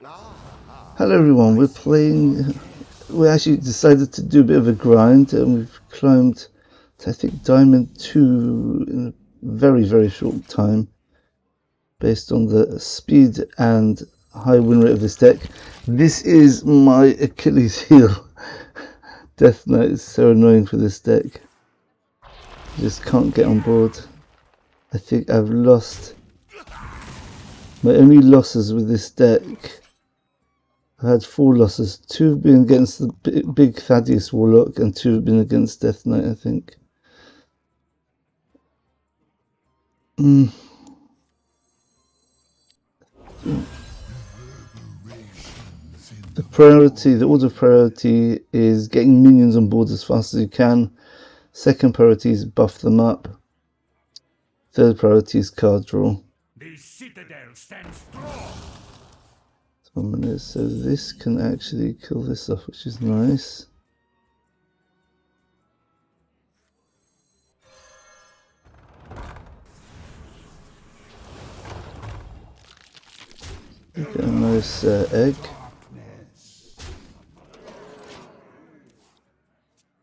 Hello everyone, we actually decided to do a bit of a grind and we've climbed to I think Diamond 2 in a very short time based on the speed and high win rate of this deck. This is my Achilles heel. Death Knight is so annoying for this deck. I just can't get on board. I think I've lost my only losses with this deck. I had 4 losses. 2 have been against the big Thaddeus Warlock and 2 have been against Death Knight, I think. The order of priority is getting minions on board as fast as you can. Second priority is buff them up. Third priority is card draw. The citadel stands strong. So this can actually kill this off, which is nice. Get a nice egg.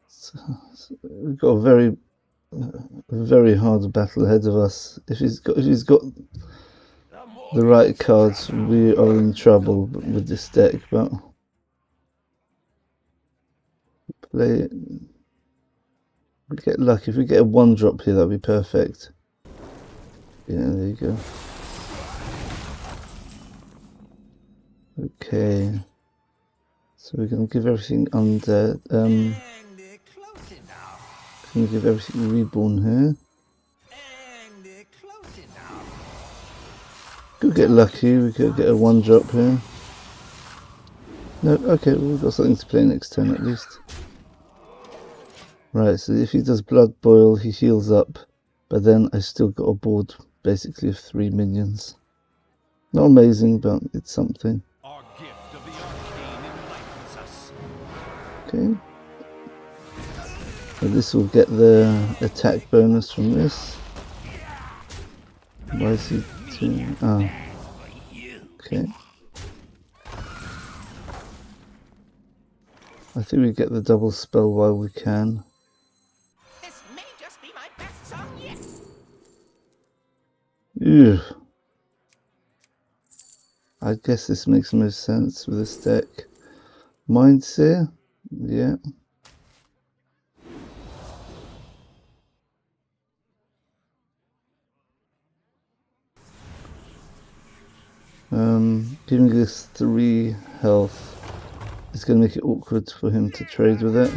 So we've got a very hard battle ahead of us. If he's got the right cards, we are in trouble with this deck, but we get lucky. If we get a 1-drop here, that'd be perfect. Yeah, there you go. Okay, so we're going to give everything undead. Going to give everything reborn here. Could get lucky, we could get a 1-drop here. No, okay, we've got something to play next turn at least. Right, so if he does Blood Boil, he heals up, but then I still got a board basically of 3 minions. Not amazing, but it's something. Our gift of the arcane enlightens us. Okay. So this will get the attack bonus from this. Why is he doing? Oh. Okay. I think we get the double spell while we can. This may just be my best song yet. Ew. I guess this makes most sense with this deck. Mindseer? Yeah. Giving this 3 health is going to make it awkward for him to trade with it.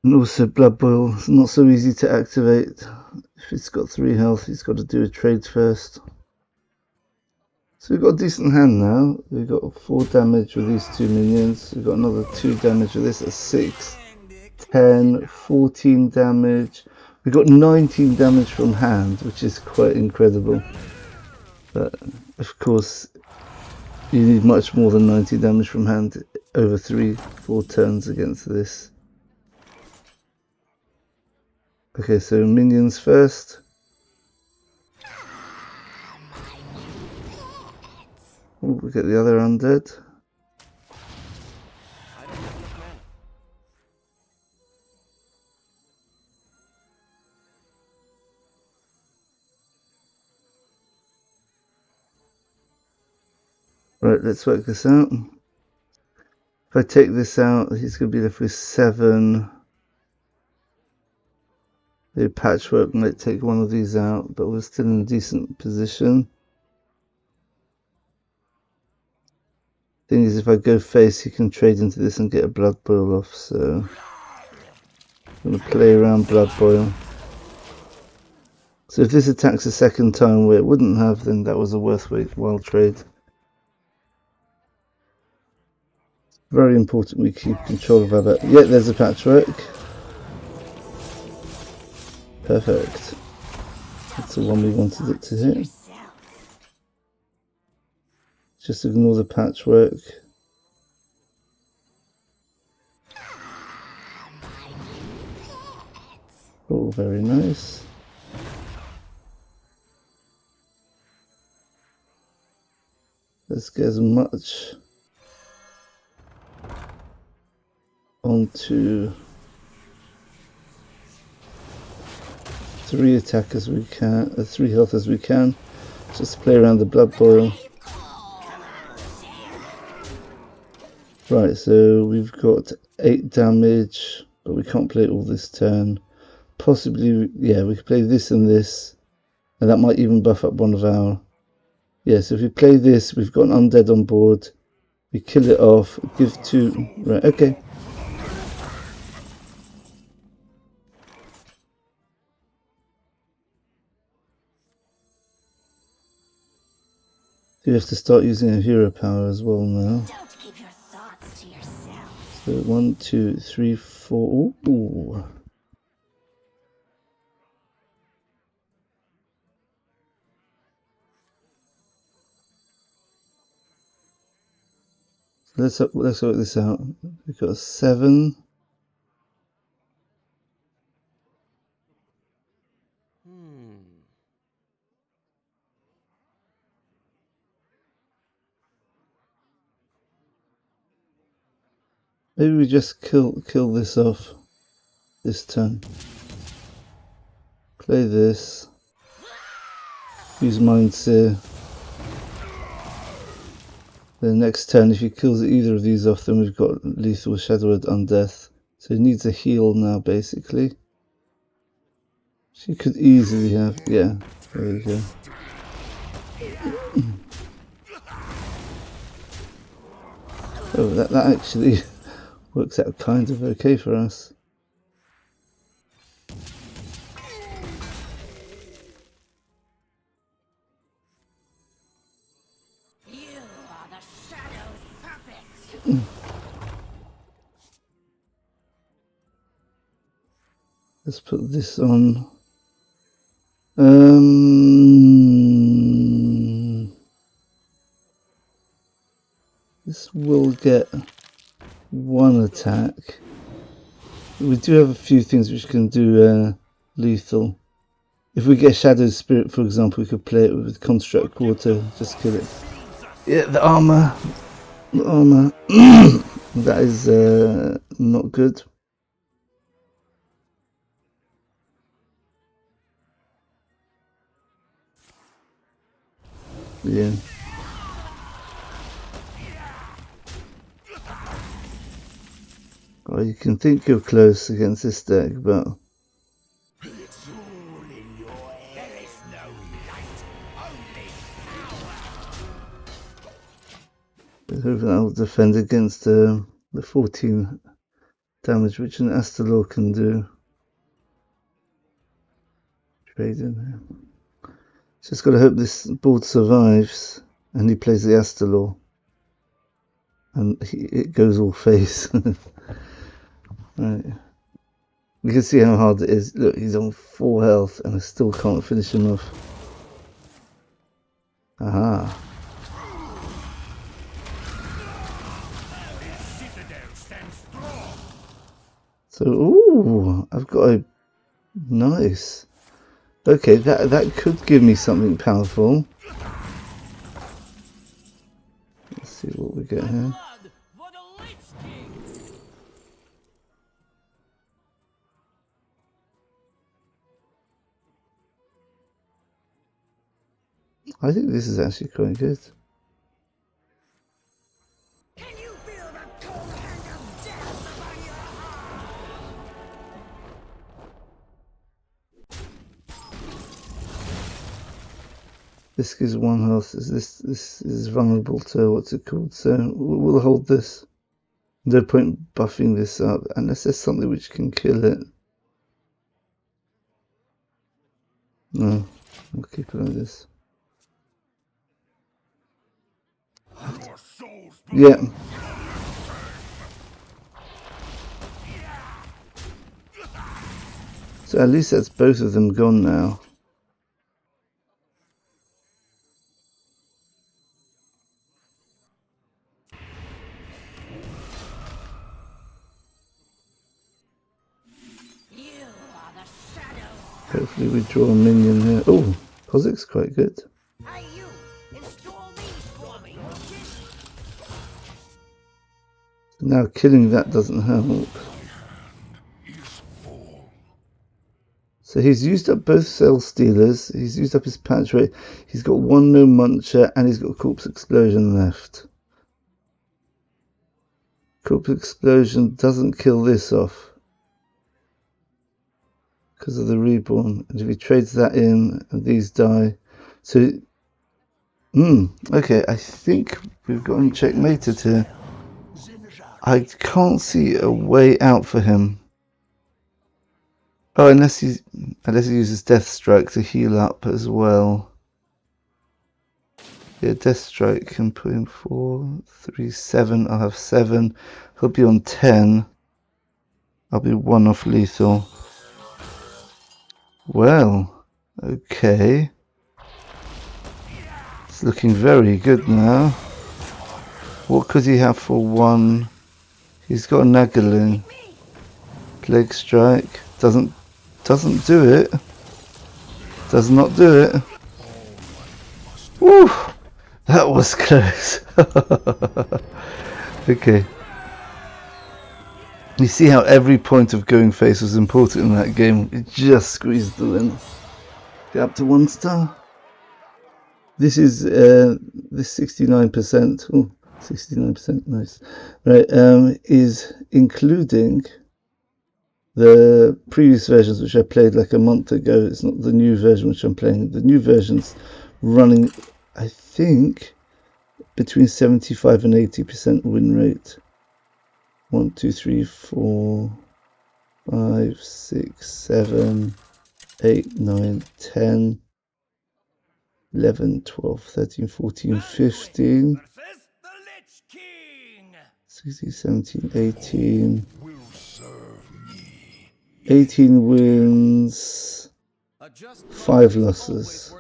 And also Blood Boil is not so easy to activate. If it's got 3 health, he's got to do a trade first. So we've got a decent hand now. We've got 4 damage with these 2 minions. We've got another 2 damage with this at 6, 10, 14 damage. We got 19 damage from hand, which is quite incredible. But of course, you need much more than 90 damage from hand over 3-4 turns against this. Okay, so minions first. Oh, we get the other undead. Right, let's work this out. If I take this out, he's going to be left with 7. The patchwork might take one of these out, but we're still in a decent position. Thing is, if I go face, he can trade into this and get a Blood Boil off, so I'm going to play around Blood Boil. So if this attacks a second time where it wouldn't have, then that was a worthwhile trade. Very important we keep control of our bet. Yeah, there's a patchwork. Perfect. That's the one we wanted it to hit. Just ignore the patchwork. Oh, very nice. Let's get as much onto 3 attack as we can, 3 health as we can. Just play around the blood boil. Right, so we've got 8 damage, but we can't play all this turn. Possibly, yeah, we could play this and this, and that might even buff up one of our... Yeah, so if we play this, we've got an undead on board. We kill it off, give 2... Right, okay. You have to start using a hero power as well now. Don't keep your thoughts to yourself. So 1, 2, 3, 4. Ooh. Let's work this out. We've got a 7. Maybe we just kill this off this turn. Play this. Use Mind Seer. The next turn, if he kills either of these off, then we've got lethal Shadowed Undeath. So he needs a heal now, basically. She could easily have, yeah, there you go. Oh, that actually works out kind of okay for us. You are the Shadow's puppet. Let's put this on. This will get 1 attack. We do have a few things which can do lethal. If we get Shadow Spirit, for example, we could play it with Construct Quarter, just kill it. Yeah, the armor. That is not good. Yeah. Well, you can think you're close against this deck, but hopefully that will defend against the 14 damage which an Astalor can do. Trade in here. Just got to hope this board survives and he plays the Astalor. And it goes all face. Right. You can see how hard it is. Look, he's on 4 health and I still can't finish him off. Aha. So, ooh, I've got a... Nice. Okay, that could give me something powerful. Let's see what we get here. I think this is actually quite good. Can you feel the cold hand of death upon your heart? This gives 1 health. This is vulnerable to what's it called? So we'll hold this. No point buffing this up unless there's something which can kill it. No, we'll keep it like this. Yeah. So at least that's both of them gone now. Hopefully we draw a minion here. Oh, Pozziks quite good. Hey, you! Install these for me. Now killing that doesn't help. So he's used up both Cell Stealers, he's used up his patch rate, he's got one no muncher, and he's got Corpse Explosion left. Corpse Explosion doesn't kill this off because of the Reborn, and if he trades that in and these die, so okay, I think we've got him checkmated here. I can't see a way out for him. Oh, unless he uses Death Strike to heal up as well. Yeah, Death Strike can put him 4, 3, 7. I'll have 7. He'll be on 10. I'll be 1 off lethal. Well, okay. It's looking very good now. What could he have for 1? He's got a Naggling. Plague Strike. Doesn't do it. Does not do it. Woo! That was close. Okay. You see how every point of going face was important in that game. It just squeezed the win. Get up to 1 star. This is this 69%. Oh, 69%, nice. Right, is including the previous versions which I played like a month ago. It's not the new version which I'm playing. The new version's running, I think, between 75 and 80% win rate. 1, 2, 3, 4, 5, 6, 7, 8, 9, 10, 11, 12, 13, 14, 15, 16, 17, 18. 18 wins, 5 losses.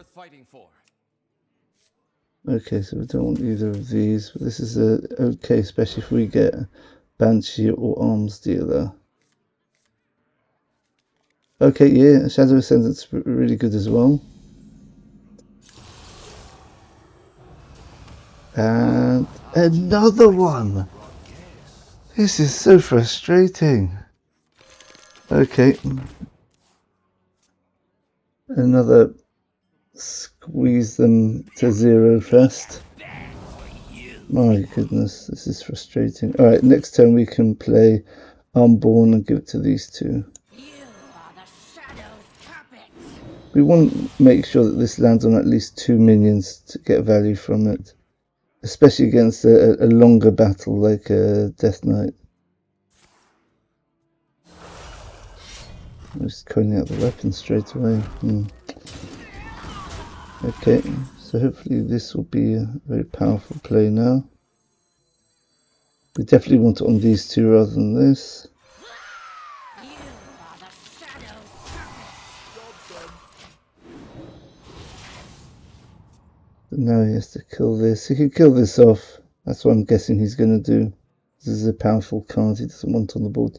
Okay, so we don't want either of these, but this is okay, especially if we get Banshee or Arms Dealer. Okay, yeah, Shadow Ascendant's really good as well. And another one! This is so frustrating. Okay. Another squeeze them to 0 first. My goodness, this is frustrating. Alright, next turn we can play Unborn and give it to these two. We want to make sure that this lands on at least 2 minions to get value from it. Especially against a longer battle like Death Knight. I'm just coining out the weapon straight away. Okay, so hopefully this will be a very powerful play now. We definitely want it on these two rather than this. But now he has to kill this. He can kill this off. That's what I'm guessing he's going to do. This is a powerful card he doesn't want on the board.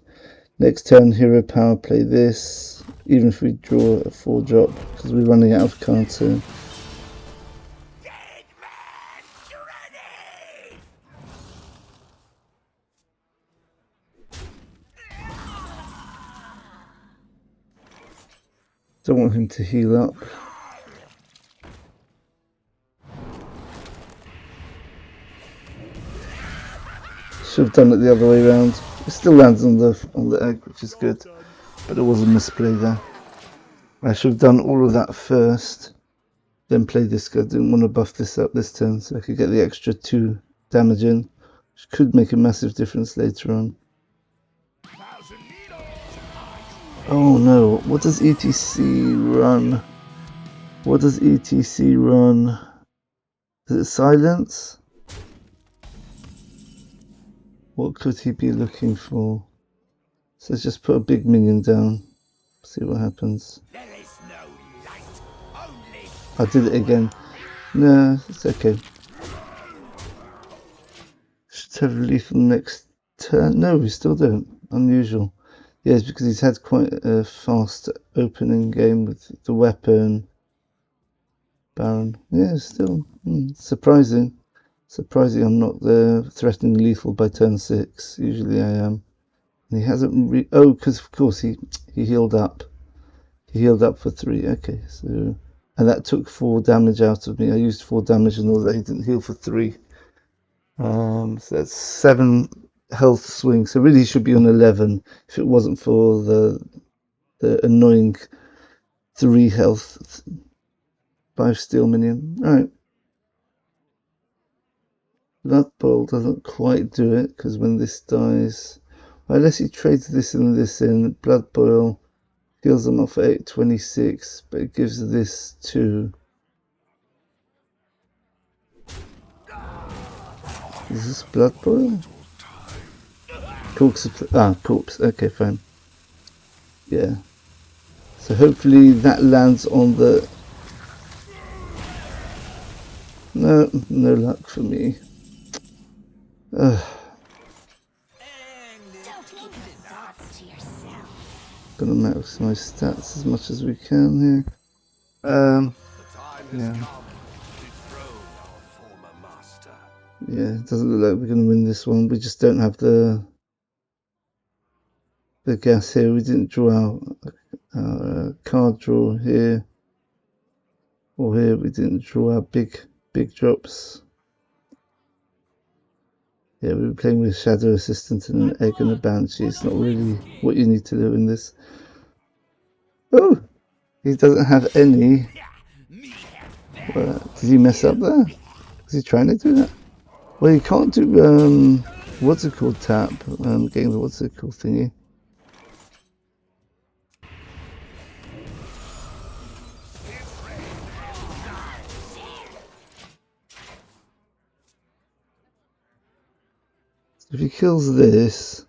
Next turn, hero power, play this. Even if we draw a 4-drop, because we're running out of cards here. Don't want him to heal up. Should have done it the other way around. It still lands on the egg, which is good, but it was a misplay there. I should have done all of that first, then play this guy. I didn't want to buff this up this turn, so I could get the extra 2 damage in, which could make a massive difference later on. Oh no, what does ETC run? What does ETC run? Is it silence? What could he be looking for? So let's just put a big minion down. See what happens. I did it again. No, it's okay. Should have lethal next turn. No, we still don't. Unusual. Yeah, it's because he's had quite a fast opening game with the weapon. Baron. Yeah, still surprising. Surprising I'm not threatening lethal by turn 6. Usually I am. And he hasn't oh, because of course he healed up. He healed up for 3. Okay, so... And that took 4 damage out of me. I used 4 damage and all that. He didn't heal for 3. So that's 7 health swing. So really he should be on 11 if it wasn't for the annoying 3 health 5 steel minion. Alright. Blood Boil doesn't quite do it, because when this dies... Well, unless he trades this and this in, Blood Boil heals them off at 826, but it gives this 2. Is this Blood Boil? Corpse. Okay, fine. Yeah. So hopefully that lands on the... No luck for me. Ugh. Gonna maximize stats as much as we can here. Yeah. Yeah, it doesn't look like we're gonna win this one. We just don't have the gas here. We didn't draw our card draw here. Or here we didn't draw our big drops. Yeah, we were playing with Shadow Assistant and an Egg and a Banshee. It's not really what you need to do in this. Oh! He doesn't have any. Did he mess up there? Was he trying to do that? Well, you can't do, what's it called, tap? Getting the what's it called thingy. If he kills this,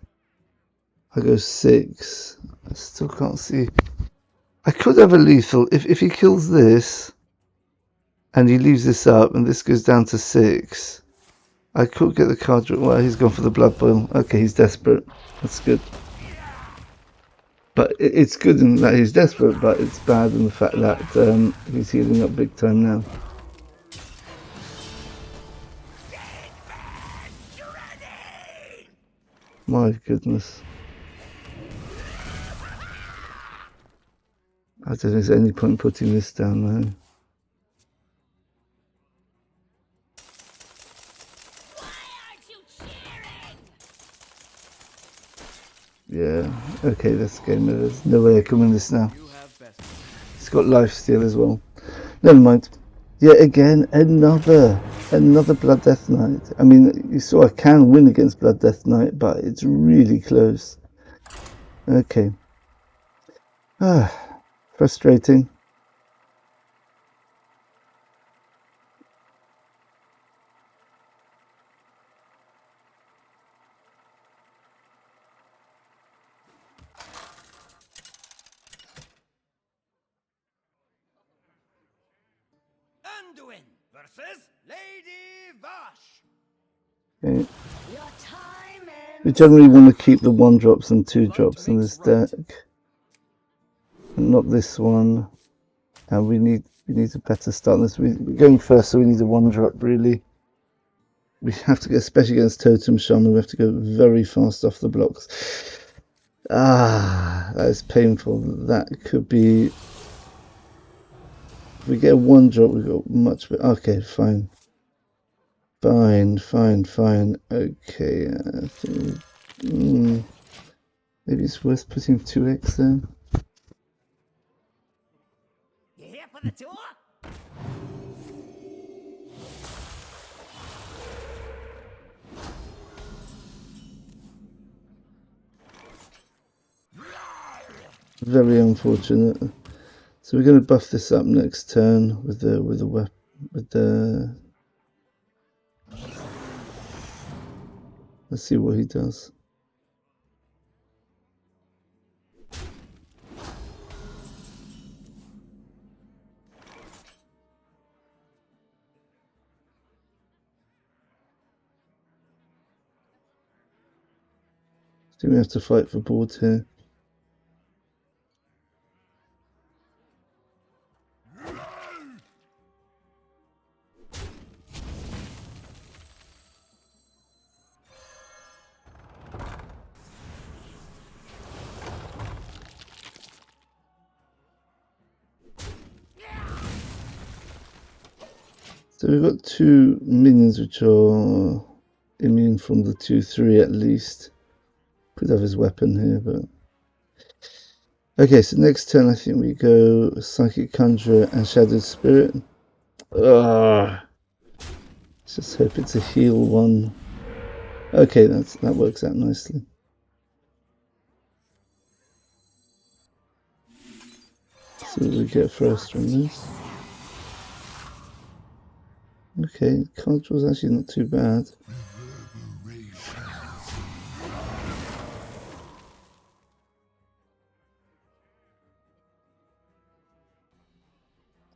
I go 6. I still can't see. I could have a lethal. If he kills this, and he leaves this up, and this goes down to 6, I could get the card. Well, he's gone for the Blood Boil. Okay, he's desperate. That's good. But it's good in that he's desperate, but it's bad in the fact that he's healing up big time now. My goodness. I don't think there's any point putting this down now. Yeah, okay, that's game. There's no way I can win this now. It's got lifesteal as well. Never mind. Yeah, again, another Blood Death Knight. I mean, you saw I can win against Blood Death Knight, but it's really close. Okay. Frustrating. Anduin versus Lady Vash. Okay. We generally want to keep the 1-drops and 2-drops in this deck. And not this one. And we need a better start on this. We're going first, so we need a 1-drop really. We have to get, especially against Totem Shaman, we have to go very fast off the blocks. That is painful. That could be... If we get a 1-drop, we've got much better. Okay, fine. Fine. Okay, I think... maybe it's worth putting 2x there. You here for the tour? Very unfortunate. So we're going to buff this up next turn with the weapon, with the... Let's see what he does. So we have to fight for boards here. So we've got 2 minions which are immune from the 2/3 at least. Could have his weapon here, but... Okay, so next turn I think we go Psychic Conjurer and Shadowed Spirit. Ugh. Let's just hope it's a heal one. Okay, that works out nicely. See what we get first from this. Okay, Conjurer's actually not too bad.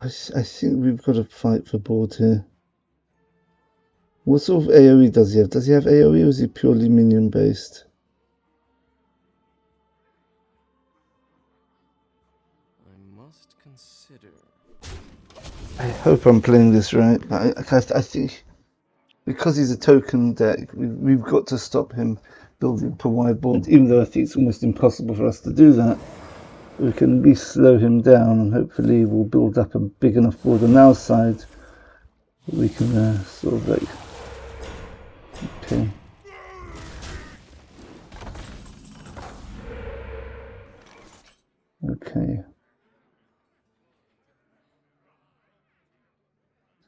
I think we've got to fight for board here. What sort of AoE does he have? Does he have AoE or is he purely minion based? I must consider. I hope I'm playing this right. I think because he's a token deck, we've got to stop him building per wide board, even though I think it's almost impossible for us to do that. We can at least slow him down and hopefully we'll build up a big enough board on our side that we can sort of like... Okay. Okay.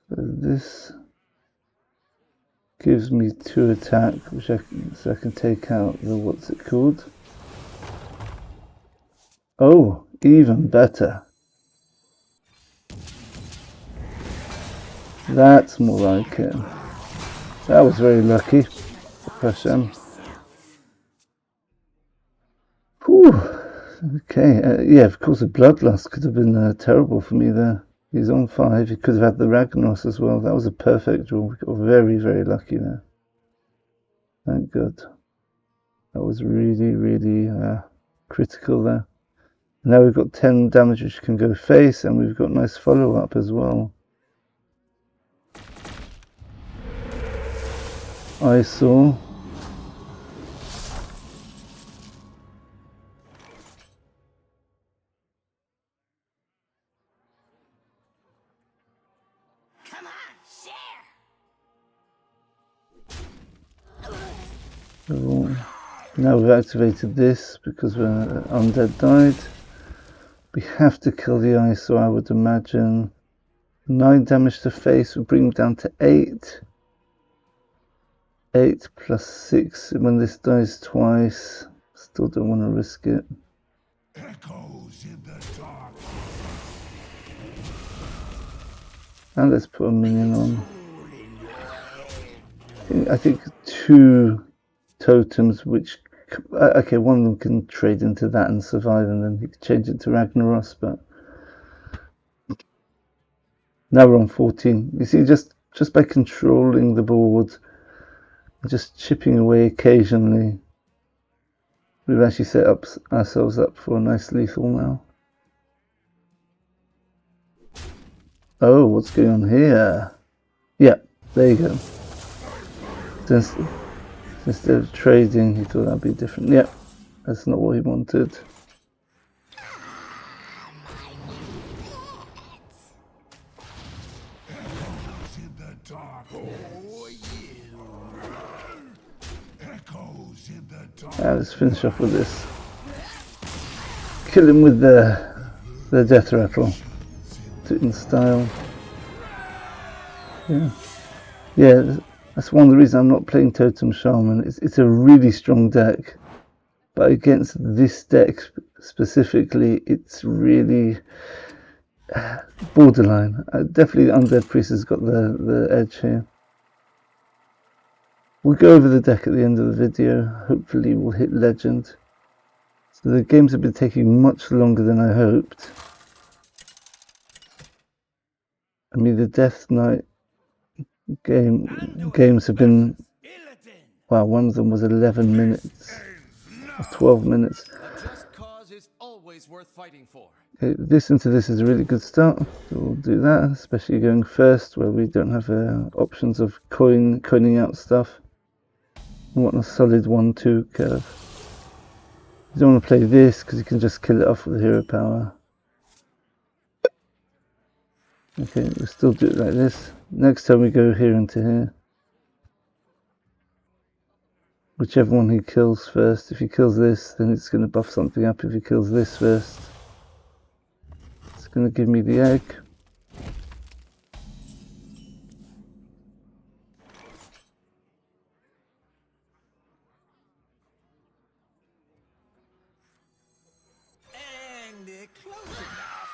So this gives me 2 attack, which so I can take out the what's it called? Oh, even better. That's more like it. That was very lucky. Hashem. Whew. Okay, yeah, of course a Bloodlust could have been terrible for me there. He's on 5, he could have had the Ragnaros as well. That was a perfect draw. We got very, very lucky there. Thank God. That was really, really critical there. Now we've got 10 damage which can go face, and we've got nice follow-up as well. I saw. Come on, share. So now we've activated this because Undead died. We have to kill the ISO, I would imagine. 9 damage to face will bring him down to 8. 8 plus 6 when this dies twice. Still don't want to risk it. Echoes in the dark. And let's put a minion on. I think 2 totems which... Okay, one of them can trade into that and survive, and then he can change it to Ragnaros, but... Now we're on 14. You see, just by controlling the board, just chipping away occasionally, we've actually set ourselves up for a nice lethal now. Oh, what's going on here? Yeah, there you go. Instead of trading, he thought that'd be different. Yep, that's not what he wanted. Echoes in the dark. Oh, you. Echoes in the dark. Let's finish off with this. Kill him with the death rattle. Do it in style. Yeah. Yeah. That's one of the reasons I'm not playing Totem Shaman. It's a really strong deck, but against this deck specifically, it's really borderline. Definitely Undead Priest has got the edge here. We'll go over the deck at the end of the video. Hopefully we'll hit Legend. So the games have been taking much longer than I hoped. I mean, the Death Knight games have been, wow, one of them was 11 minutes or 12 minutes. A just cause is always worth fighting for. Okay, this into this is a really good start, so we'll do that, especially going first where we don't have options of coining out stuff. We want a solid 1-2 curve. You don't want to play this because you can just kill it off with hero power. Okay, we'll still do it like this. Next time we go here into here. Whichever one he kills first. If he kills this, then it's going to buff something up. If he kills this first, it's going to give me the egg. And close enough.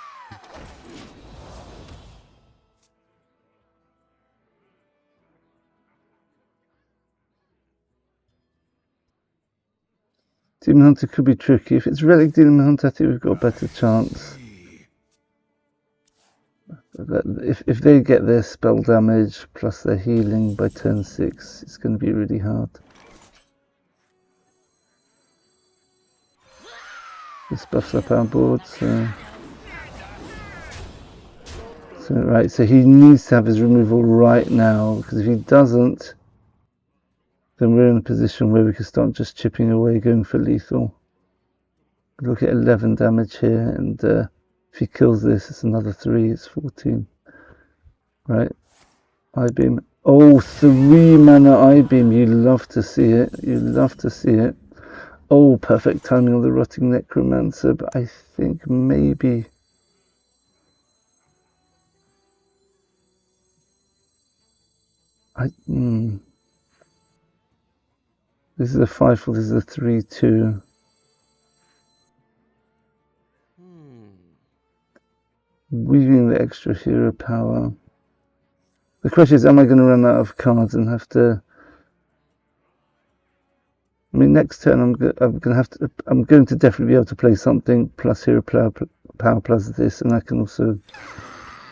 Demon Hunter could be tricky. If it's Relic Demon Hunter, I think we've got a better chance. If they get their spell damage plus their healing by turn 6, it's going to be really hard. This buffs up our board, so right, so he needs to have his removal right now, because if he doesn't, then we're in a position where we can start just chipping away, going for lethal. Look at 11 damage here, and if he kills this, it's another 3, it's 14. Right, I-beam. Oh, 3 mana I-beam, you love to see it, you love to see it. Oh, perfect timing on the Rotting Necromancer, but I think maybe... This is a 5-4, this is a 3-2. Weaving the extra hero power. The question is, am I going to run out of cards and have to... I mean, next turn I'm going to definitely be able to play something plus hero power plus this, and I can also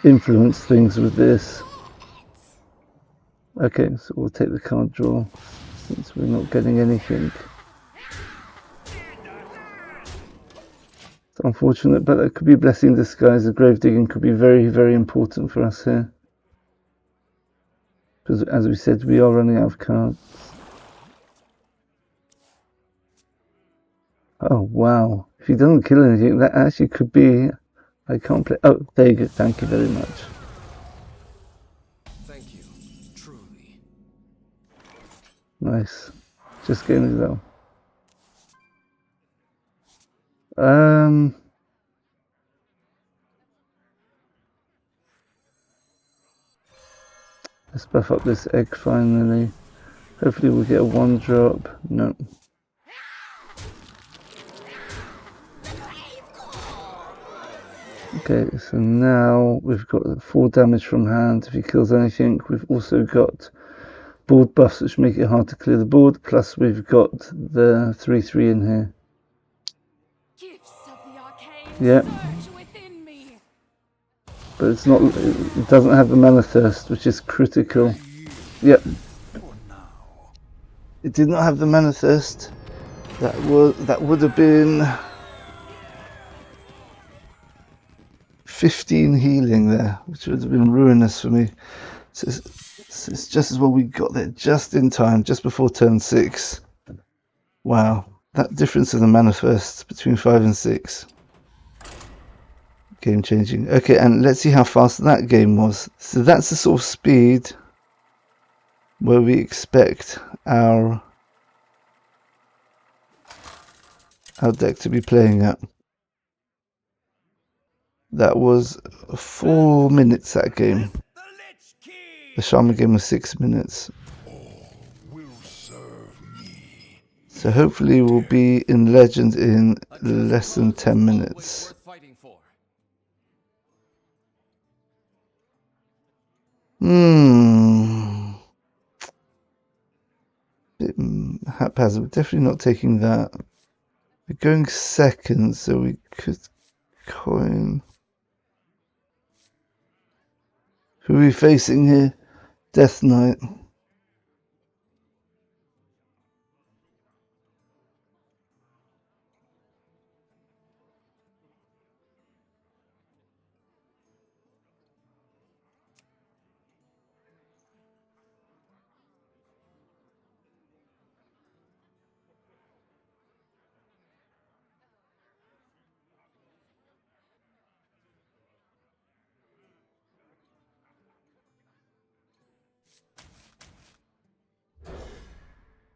influence things with this. Okay, so we'll take the card draw since we're not getting anything. It's unfortunate, but that could be a blessing in disguise. The grave digging could be very, very important for us here. Because as we said, we are running out of cards. Oh wow, if he doesn't kill anything, that actually could be... I can't play... Oh, there you go, thank you very much. Thank you, truly. Nice. Just getting it though. Let's buff up this egg finally. Hopefully we'll get a 1-drop. No. Okay, so now we've got 4 damage from hand. If he kills anything, we've also got board buffs which make it hard to clear the board, plus we've got the 3/3 in here. Gifts of the arcane Yep. surge within me. But it's not, it doesn't have the mana thirst, which is critical. Yep. It did not have the mana thirst. That would have been 15 healing there, which would have been ruinous for me. So it's just as well we got there just in time, just before turn 6. Wow, that difference in the mana thirst between 5 and 6. Game changing. Okay, and let's see how fast that game was. So that's the sort of speed where we expect our deck to be playing at. That was 4 minutes, that game. The Shaman game was 6 minutes. So hopefully we'll be in Legend in less than 10 minutes. Bit haphazard, definitely not taking that. We're going second, so we could coin. Who are we facing here? Death Knight.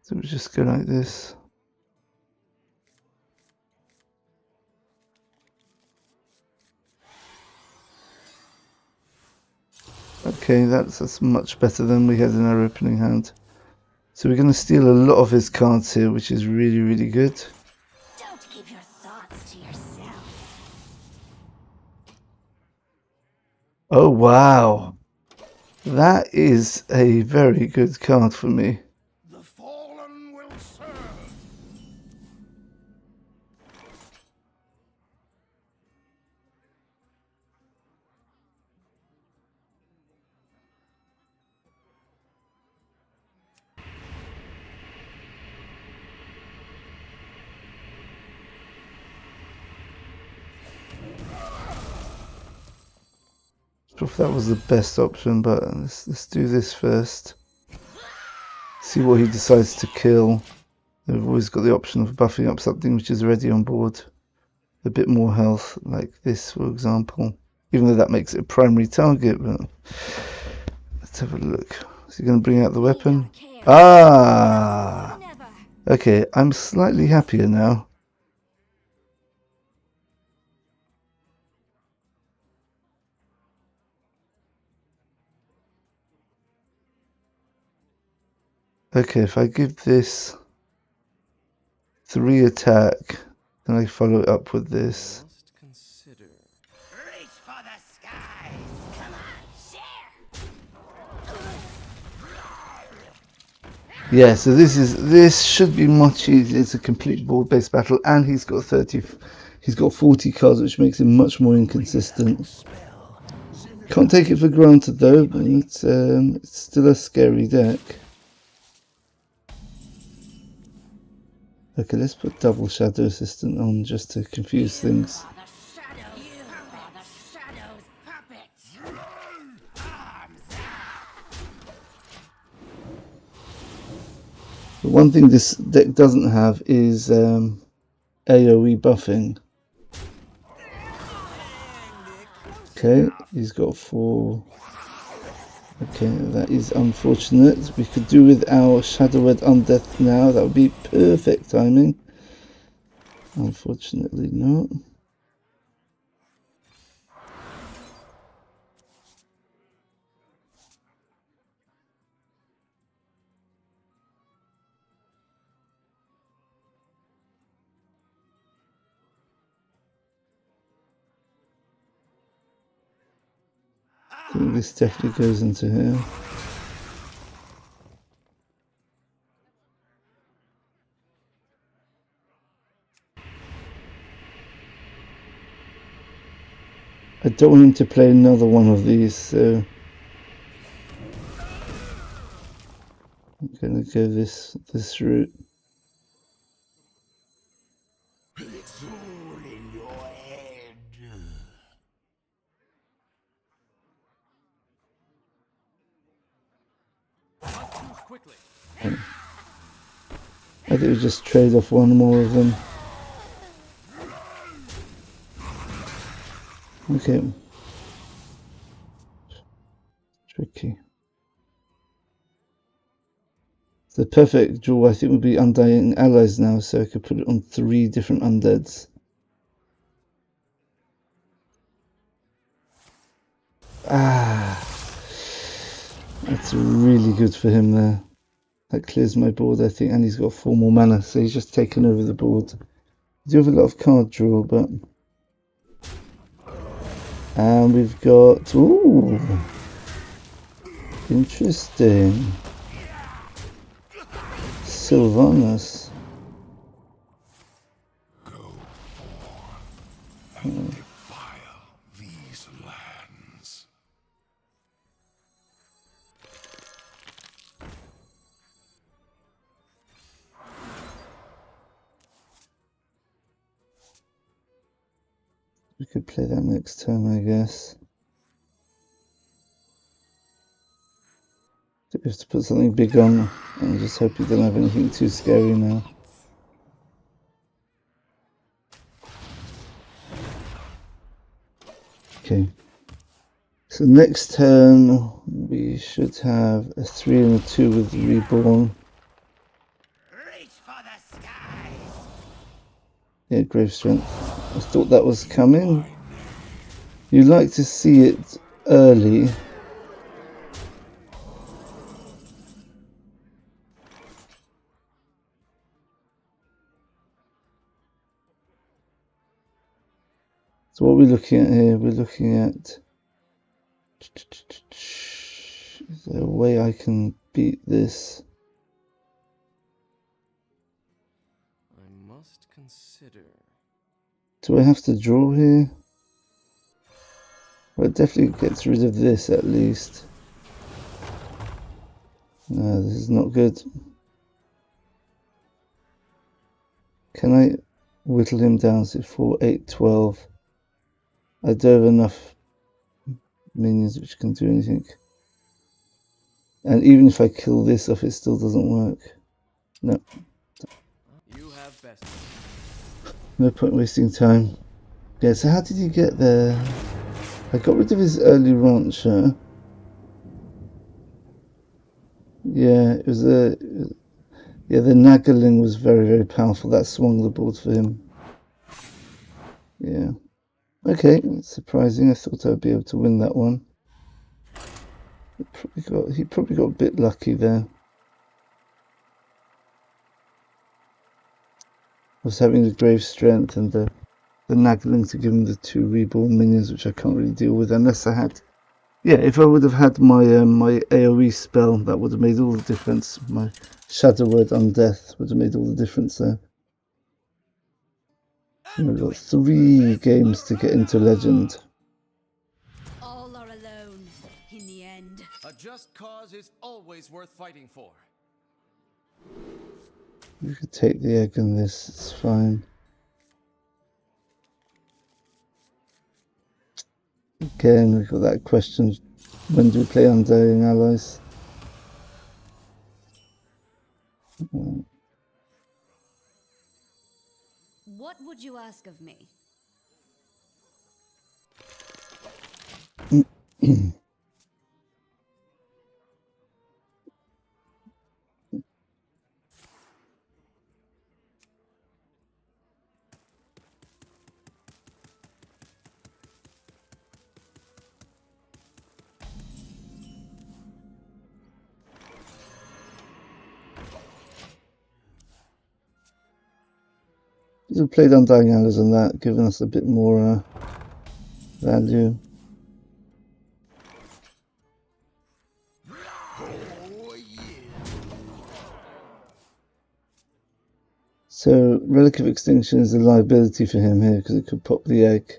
So we just go like this. Okay, that's much better than we had in our opening hand. So we're going to steal a lot of his cards here, which is really, really good. Don't keep your thoughts to yourself. Oh, wow. That is a very good card for me. The fallen will serve. If that was the best option, but let's do this first. See what he decides to kill. We've always got the option of buffing up something which is already on board. A bit more health, like this for example. Even though that makes it a primary target, but let's have a look. Is he going to bring out the weapon? Ah! Okay, I'm slightly happier now. Okay, if I give this 3 attack, then I follow it up with this. Consider. Reach for the skies. Come on, share. Yeah, so this should be much easier. It's a complete board-based battle, and he's got 40 cards, which makes him much more inconsistent. Can't take it for granted though, but it's still a scary deck. Okay, let's put double Shadow Assistant on just to confuse things. The shadows puppet. The one thing this deck doesn't have is AoE buffing. Okay, he's got 4. Okay, that is unfortunate. We could do with our Shadowed Undead now. That would be perfect timing. Unfortunately not. I think this definitely goes into here. I don't want him to play another one of these, so I'm gonna go this route. It's all in your head. Quickly. I think we just trade off one more of them. Okay. Tricky. The perfect draw I think would be Undying Allies now, so I could put it on 3 different undeads. Ah, that's really good for him there. That clears my board, I think, and he's got 4 more mana, so he's just taken over the board. We do have a lot of card draw, but... And we've got... Ooh! Interesting. Sylvanas. Go forth and defile these lands. We could play that next turn, I guess. We have to put something big on, and just hope we don't have anything too scary now. Okay. So next turn we should have a 3 and a 2 with Reborn. Yeah, Grave Strength. I thought that was coming. You like to see it early. So what are we looking at here? We're looking at... Is there a way I can beat this? I must consider. Do I have to draw here? Well, it definitely gets rid of this at least. No, this is not good. Can I whittle him down to 4, 8, 12? I don't have enough minions which can do anything. And even if I kill this off, it still doesn't work. No. You have best. No point wasting time. Yeah, so how did he get there? I got rid of his early rancher. Yeah, it was a... Yeah, the Naggling was very, very powerful. That swung the board for him. Yeah. Okay, that's surprising. I thought I'd be able to win that one. He probably got a bit lucky there. I was having the Grave Strength and the Naggling to give him the 2 reborn minions, which I can't really deal with unless I had... Yeah, if I would have had my my AoE spell, that would have made all the difference. My Shadow Word Undeath would have made all the difference there. We've got 3 games to get into Legend. All are alone in the end. A just cause is always worth fighting for. We could take the egg on this, it's fine. Again, we've got that question, when do we play Undying Allies? What would you ask of me? We've played Undying Allies on that, giving us a bit more value. So, Relic of Extinction is a liability for him here because it could pop the egg.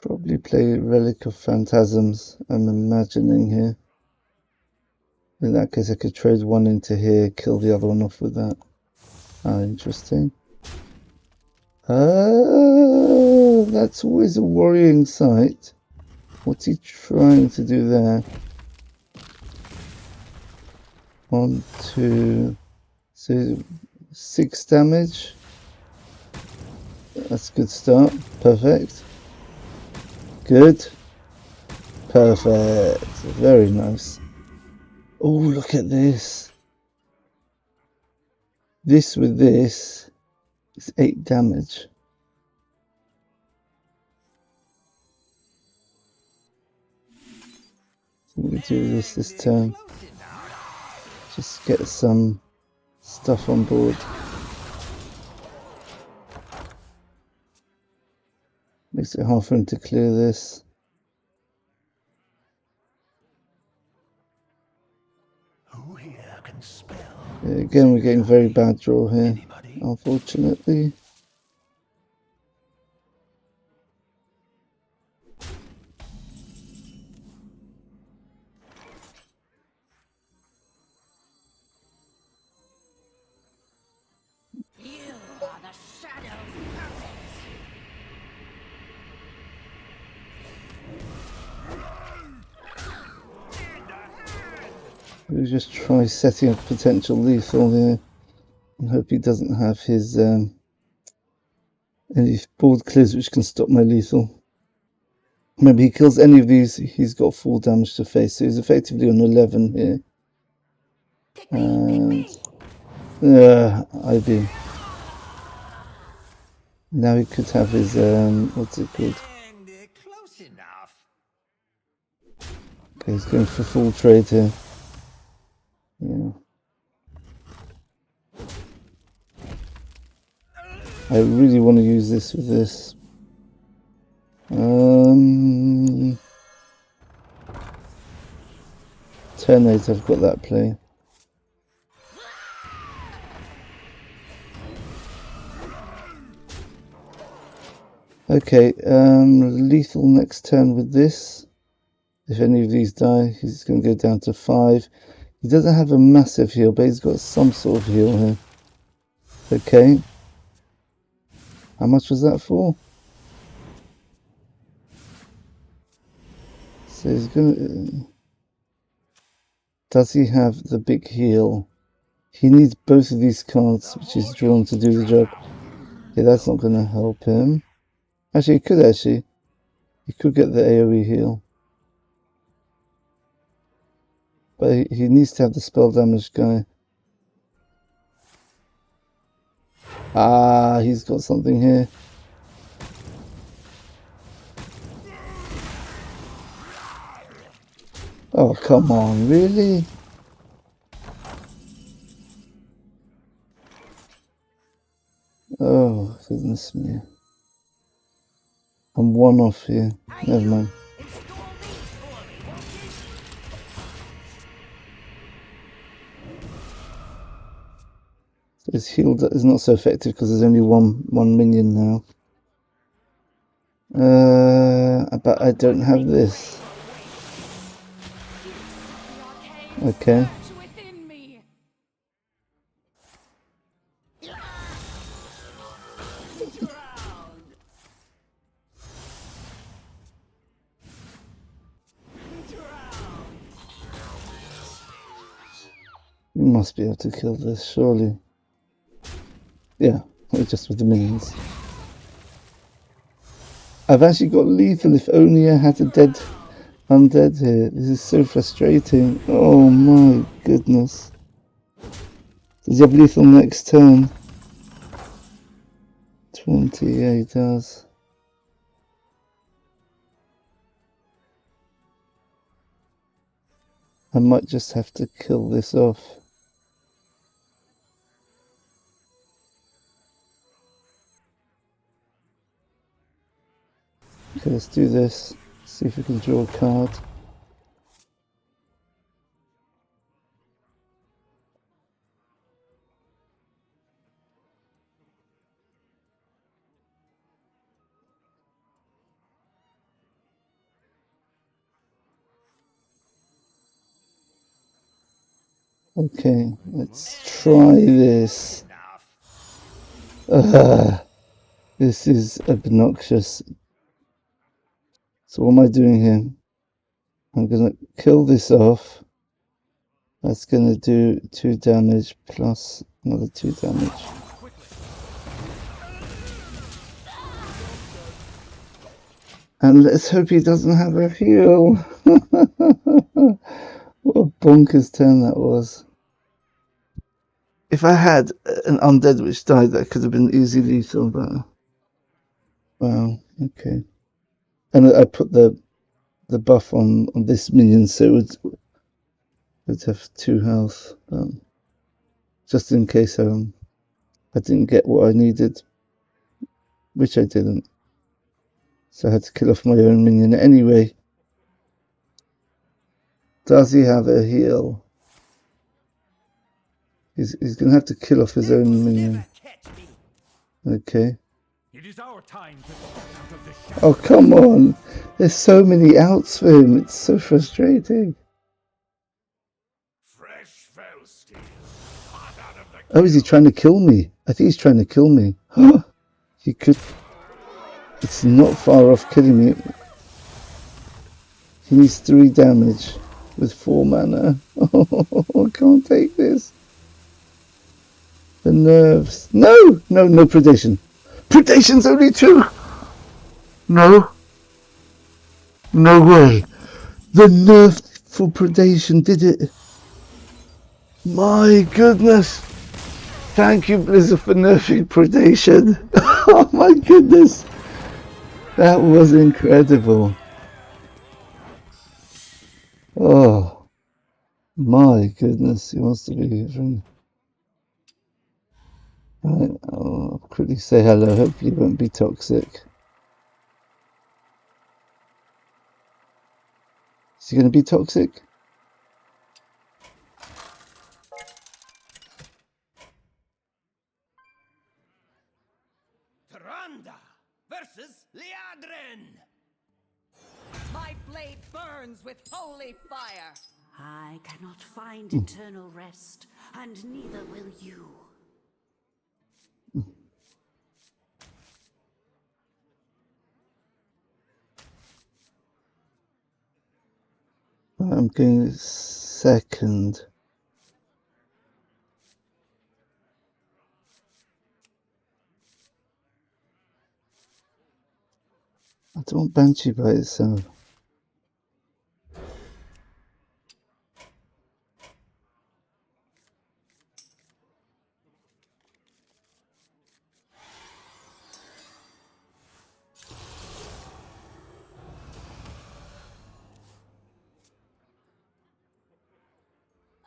Probably play Relic of Phantasms, I'm imagining here. In that case, I could trade one into here, kill the other one off with that. Ah, interesting. Oh, that's always a worrying sight. What's he trying to do there? 1, 2, so 6 damage. That's a good start. Perfect. Good. Perfect. Very nice. Oh, look at this. This with this is 8 damage. So we do this turn. Just get some stuff on board. Makes it hard for him to clear this. Who here can spell? Yeah, again, we're getting very bad draw here, unfortunately. You are the Shadow's puppets. We'll just try setting up potential lethal here and hope he doesn't have his any board clears which can stop my lethal. Remember, he kills any of these, he's got 4 damage to face, so he's effectively on 11 here. And IB. Now he could have his, what's it called? And close enough. Okay, he's going for full trade here. Yeah. I really want to use this with this. Turn 8, I've got that play. Okay, lethal next turn with this. If any of these die, he's going to go down to 5. He doesn't have a massive heal, but he's got some sort of heal here. Okay. How much was that for? So he's going to... Does he have the big heal? He needs both of these cards, which is drawn to do the job. Okay, that's not going to help him. Actually, he could actually. He could get the AoE heal. But he needs to have the spell damage guy. Ah, he's got something here. Oh, come on, really? Oh, goodness me. I'm one off here. Never mind. His heal is not so effective because there's only one minion now. But I don't have this. Okay. You must be able to kill this, surely. Yeah, just with the minions. I've actually got lethal. If only I had a dead undead here. This is so frustrating. Oh my goodness. Does he have lethal next turn? 20, yeah, he does. I might just have to kill this off. Okay, let's do this. See if we can draw a card. Okay, let's try this. This is obnoxious. So what am I doing here? I'm going to kill this off. That's going to do 2 damage plus another 2 damage. And let's hope he doesn't have a heal. What a bonkers turn that was. If I had an undead which died, that could have been easy lethal, but... Wow, okay. And I put the buff on this minion, so it would have 2 health. Just in case I didn't get what I needed, which I didn't. So I had to kill off my own minion anyway. Does he have a heal? He's going to have to kill off his own minion. Okay. It is our time to step out of the shadows. Oh, come on. There's so many outs for him. It's so frustrating. Fresh fell steel. Hot out of the Oh, is he trying to kill me? I think he's trying to kill me. He could... It's not far off killing me. He needs 3 damage with 4 mana. Oh, I can't take this. The nerves. No! No predation. Predation's only 2! No. No way. The nerfed for predation did it. My goodness. Thank you, Blizzard, for nerfing predation. Oh my goodness. That was incredible. Oh my goodness, he wants to be here. Right, I'll quickly say hello. Hopefully he won't be toxic. Is he going to be toxic? Tranda versus Liadrin. My blade burns with holy fire. I cannot find eternal rest, and neither will you. I'm going second. I don't want Banshee by itself.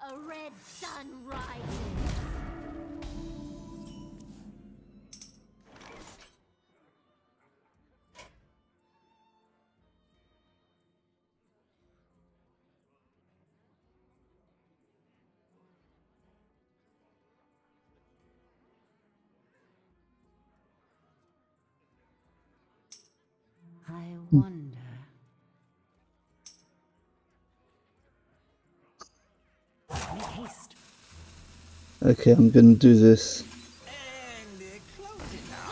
A red sun rises. I wonder. Make haste. Okay, I'm going to do this. And close it now.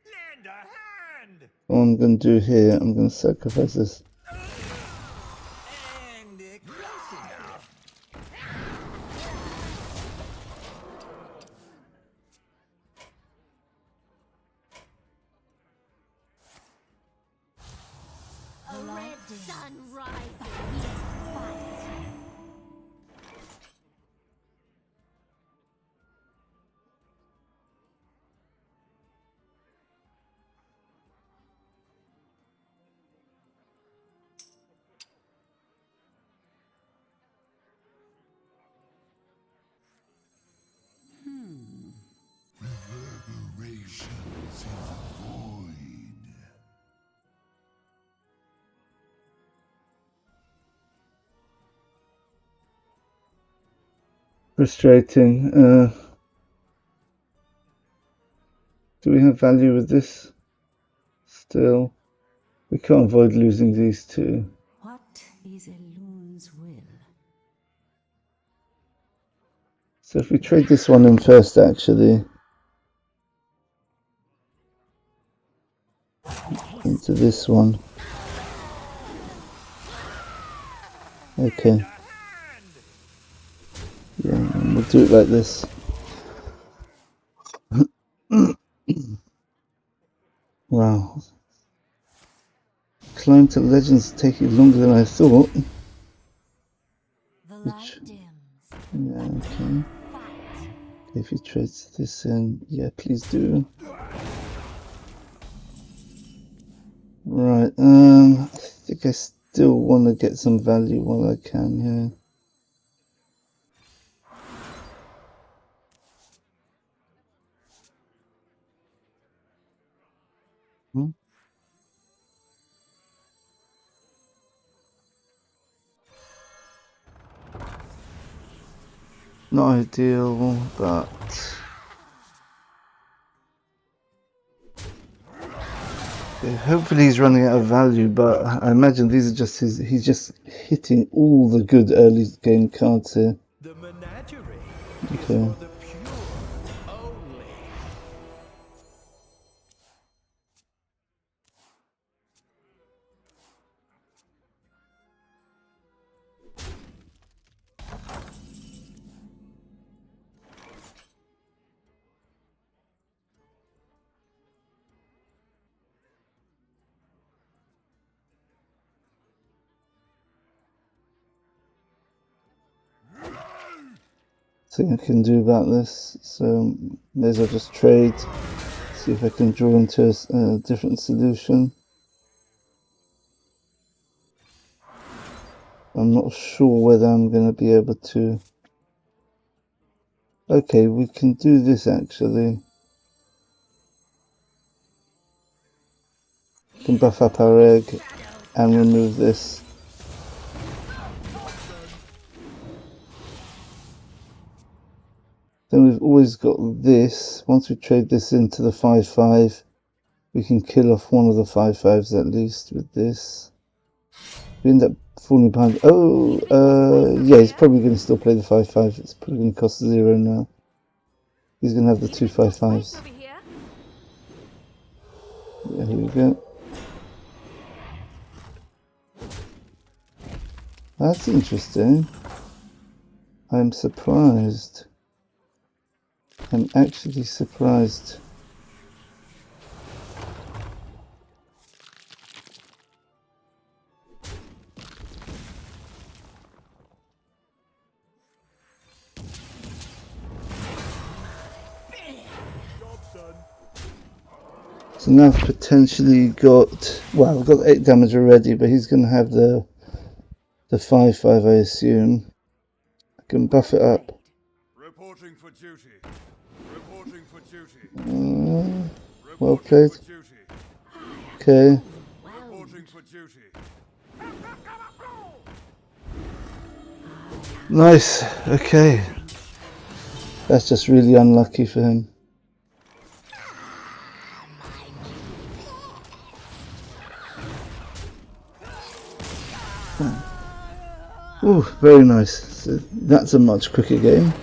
Lend a hand. What I'm going to do here, I'm going to sacrifice this. And close it now. A red sun rises. Fight. Reverberations in the void. Frustrating. Do we have value with this? Still. We can't avoid losing these two. What is a loon's will? So if we trade this one in first, actually, into this one. Okay. Yeah, and we'll do it like this. Wow. Climb to Legends taking longer than I thought. The Which, light dims. yeah, okay. Fight. If you trade this in, yeah, please do. Right, I think I still want to get some value while I can here. Not ideal, but Hopefully he's running out of value, but I imagine these are just his. He's just hitting all the good early game cards here. The menagerie Okay. is for the pure only. Thing I can do about this, so may as well just trade, see if I can draw into a different solution. I'm not sure whether I'm going to be able to. Okay, we can do this actually. We can buff up our egg and remove this. Then we've always got this. Once we trade this into the 5/5, we can kill off one of the 5/5s at least with this. We end up falling behind. Oh, yeah, he's probably going to still play the 5/5. It's probably going to cost 0 now. He's going to have the 2 5/5s. Yeah, here we go. That's interesting. I'm surprised. I'm actually surprised. So now I've potentially got, well, I've got 8 damage already, but he's going to have the 5/5, I assume. I can buff it up. Reporting for duty. Reporting for duty. Well played. Okay. Reporting for duty. Nice. Okay. That's just really unlucky for him. Oh, very nice. So that's a much quicker game.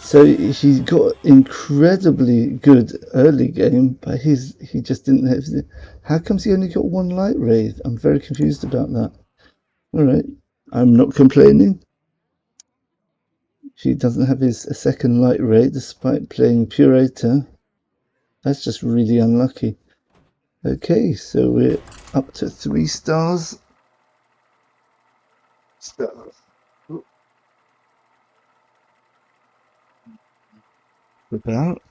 So he got incredibly good early game, but he just didn't have. How comes he only got 1 light wraith? I'm very confused about that. All right, I'm not complaining. He doesn't have a second light wraith despite playing Purator. That's just really unlucky. Okay, so we're up to 3 stars. About.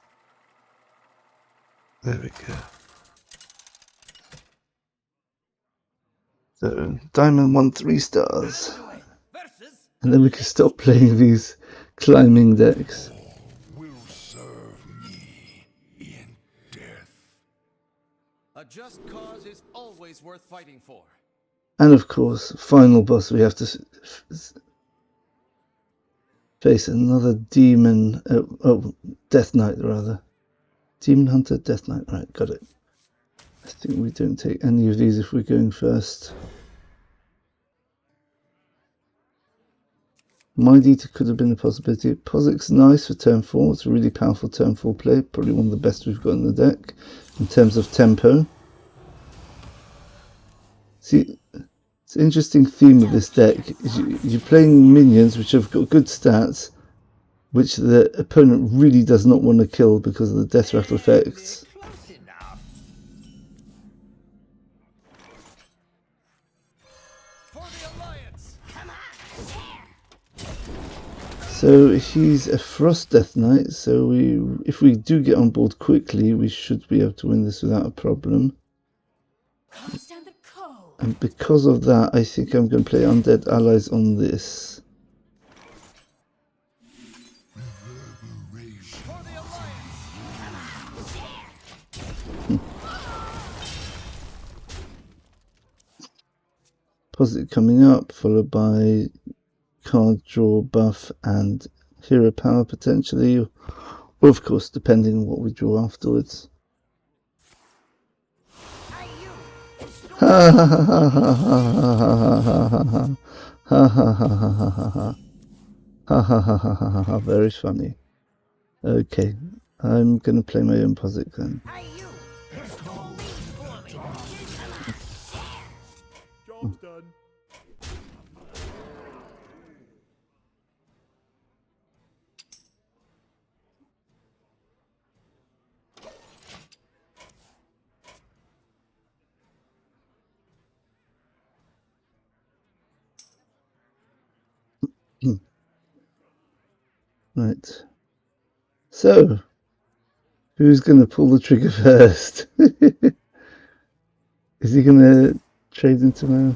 There we go. So Diamond 1 3 stars. And then we can stop playing these climbing decks. Will serve me in death. A just cause is always worth fighting for. And of course, final boss, we have to face another demon, Death Knight rather. Demon Hunter, Death Knight, right, got it. I think we don't take any of these if we're going first. Mind Eater could have been a possibility. Pozziks nice for turn 4, it's a really powerful turn 4 play, probably one of the best we've got in the deck in terms of tempo. See, it's an interesting theme of this deck. You're playing minions which have got good stats, which the opponent really does not want to kill because of the death rattle effects. So he's a Frost Death Knight, so if we do get on board quickly, we should be able to win this without a problem. And because of that, I think I'm going to play Undead Allies on this. Pozzik coming up, followed by card draw buff and hero power potentially, or of course depending on what we draw afterwards. Ha ha ha ha ha ha ha ha ha ha ha ha ha ha ha. Very funny. Okay, I'm gonna play my own Pozzik then. Hey, you! Job's done. Right. So, who's gonna pull the trigger first? Is he gonna trade into my...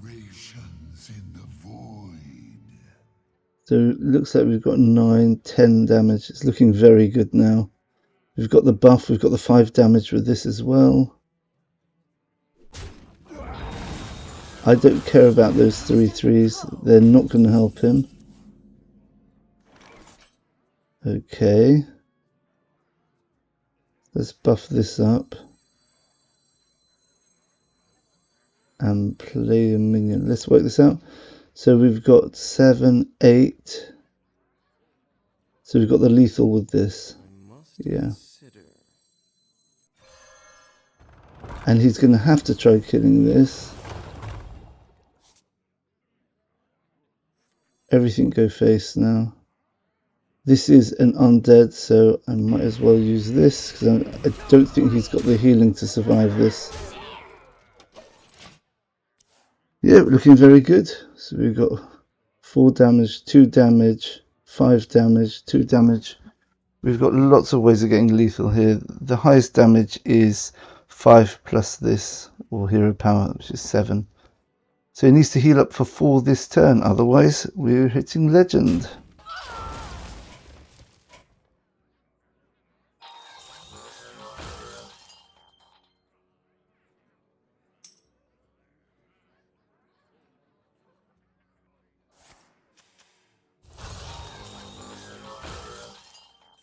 Reverberations in the void. So it looks like we've got 9, 10 damage. It's looking very good now. We've got the buff, we've got the 5 damage with this as well. I don't care about those 3 threes. They're not going to help him. Okay. Let's buff this up. And play a minion. Let's work this out. So we've got 7, 8. So we've got the lethal with this. Yeah. And he's going to have to try killing this. Everything go face now. This is an undead, so I might as well use this, because I don't think he's got the healing to survive this. Yeah, looking very good. So we've got 4 damage, 2 damage, 5 damage, 2 damage. We've got lots of ways of getting lethal here. The highest damage is 5 plus this, or hero power, which is 7. So he needs to heal up for 4 this turn, otherwise we're hitting legend.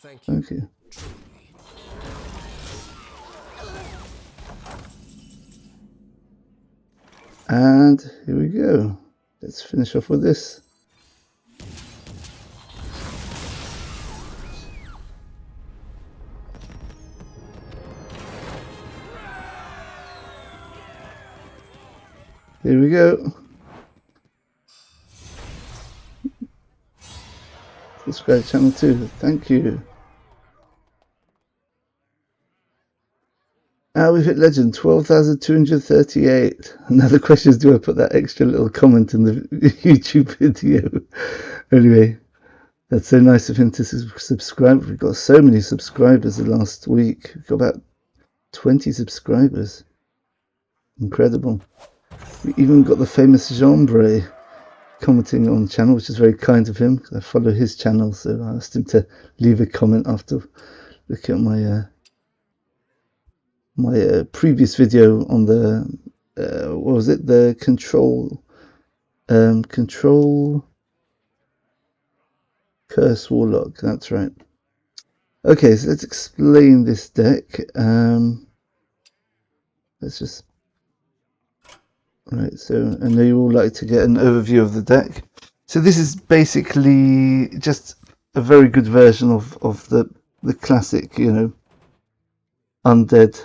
Thank you. Okay. And here we go. Let's finish off with this. Here we go. Subscribe to channel 2. Thank you. We've hit legend 12,238. Now the question is, do I put that extra little comment in the YouTube video? Anyway, that's so nice of him to subscribe. We've got so many subscribers the last week. We've got about 20 subscribers. Incredible. We even got the famous Jean commenting on the channel, which is very kind of him. I follow his channel, so I asked him to leave a comment after looking at my previous video on the what was it, the control curse warlock. That's right. Okay, so let's explain this deck. Let's just right, so I know you all like to get an overview of the deck. So this is basically just a very good version of the classic, you know, undead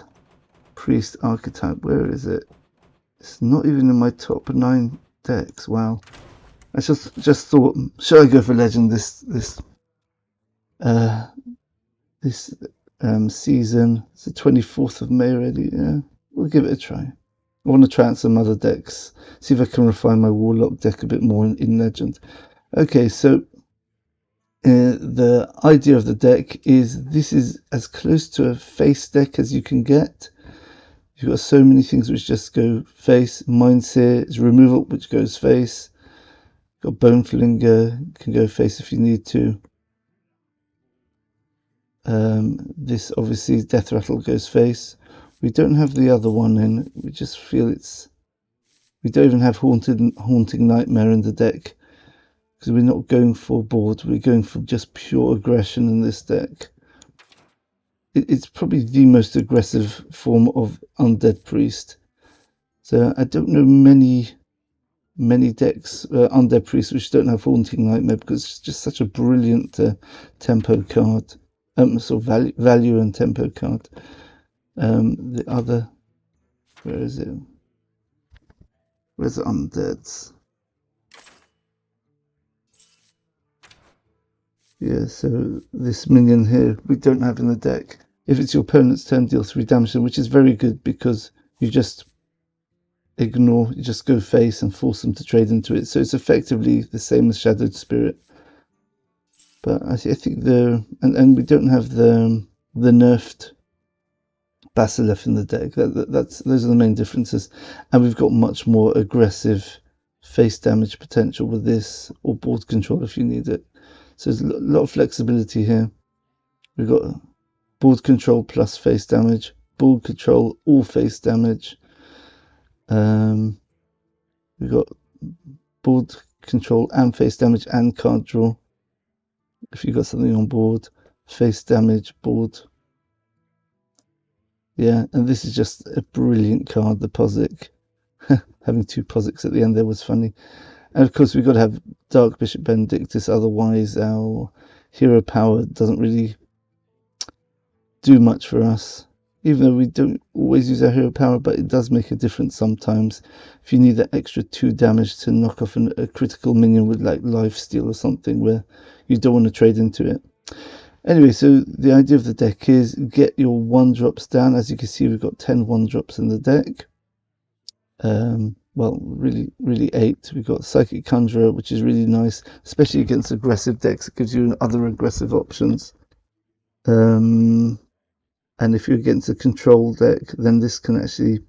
priest archetype. Where is it? It's not even in my top 9 decks. Wow. I just thought, should I go for legend this season? It's the 24th of May already. Yeah, we'll give it a try. I want to try out some other decks, see if I can refine my warlock deck a bit more in legend. Okay, so the idea of the deck is this is as close to a face deck as you can get. You've got so many things which just go face. Mindseer is removal, which goes face. Got Boneflinger, can go face if you need to. This obviously Death Rattle goes face. We don't have the other one in. We just feel it's We don't even have Haunting Nightmare in the deck, because we're not going for board, we're going for just pure aggression in this deck. It's probably the most aggressive form of Undead Priest. So I don't know many decks, Undead Priest, which don't have Haunting Nightmare, because it's just such a brilliant tempo card. Sort of value and tempo card. The other, where is it? Where's the Undeads? Yeah, so this minion here, we don't have in the deck. If it's your opponent's turn, deal 3 damage to them, which is very good because you just ignore, you just go face and force them to trade into it. So it's effectively the same as Shadowed Spirit. But I think and we don't have the nerfed Basaleph in the deck. Those are the main differences. And we've got much more aggressive face damage potential with this, or board control if you need it. So there's a lot of flexibility here. We've got board control plus face damage, board control all face damage. We've got board control and face damage and card draw. If you've got something on board, face damage, board. Yeah, and this is just a brilliant card, the Pozzik. Having 2 Pozziks at the end there was funny. And of course we've got to have Dark Bishop Benedictus, otherwise our hero power doesn't really do much for us. Even though we don't always use our hero power, but it does make a difference sometimes. If you need that extra 2 damage to knock off a critical minion with like lifesteal or something where you don't want to trade into it. Anyway, so the idea of the deck is get your 1-drops down. As you can see, we've got 10 1-drops in the deck. Well, really 8. We've got Psychic Conjurer, which is really nice, especially against aggressive decks. It gives you other aggressive options. And if you're against a control deck, then this can actually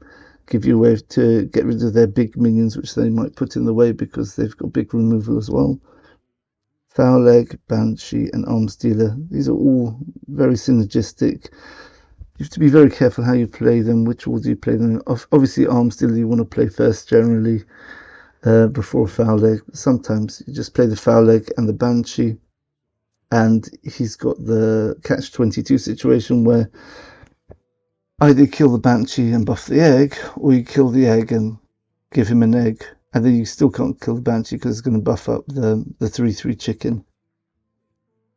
give you a way to get rid of their big minions, which they might put in the way because they've got big removal as well. Foul Leg, Banshee, and Arms Dealer. These are all very synergistic. You have to be very careful how you play them, which order you play them in. Obviously, Arms Dealer you want to play first generally before Foul Leg. Sometimes you just play the Foul Leg and the Banshee. And he's got the catch-22 situation where either kill the Banshee and buff the egg, or you kill the egg and give him an egg. And then you still can't kill the Banshee because it's going to buff up the 3/3 chicken.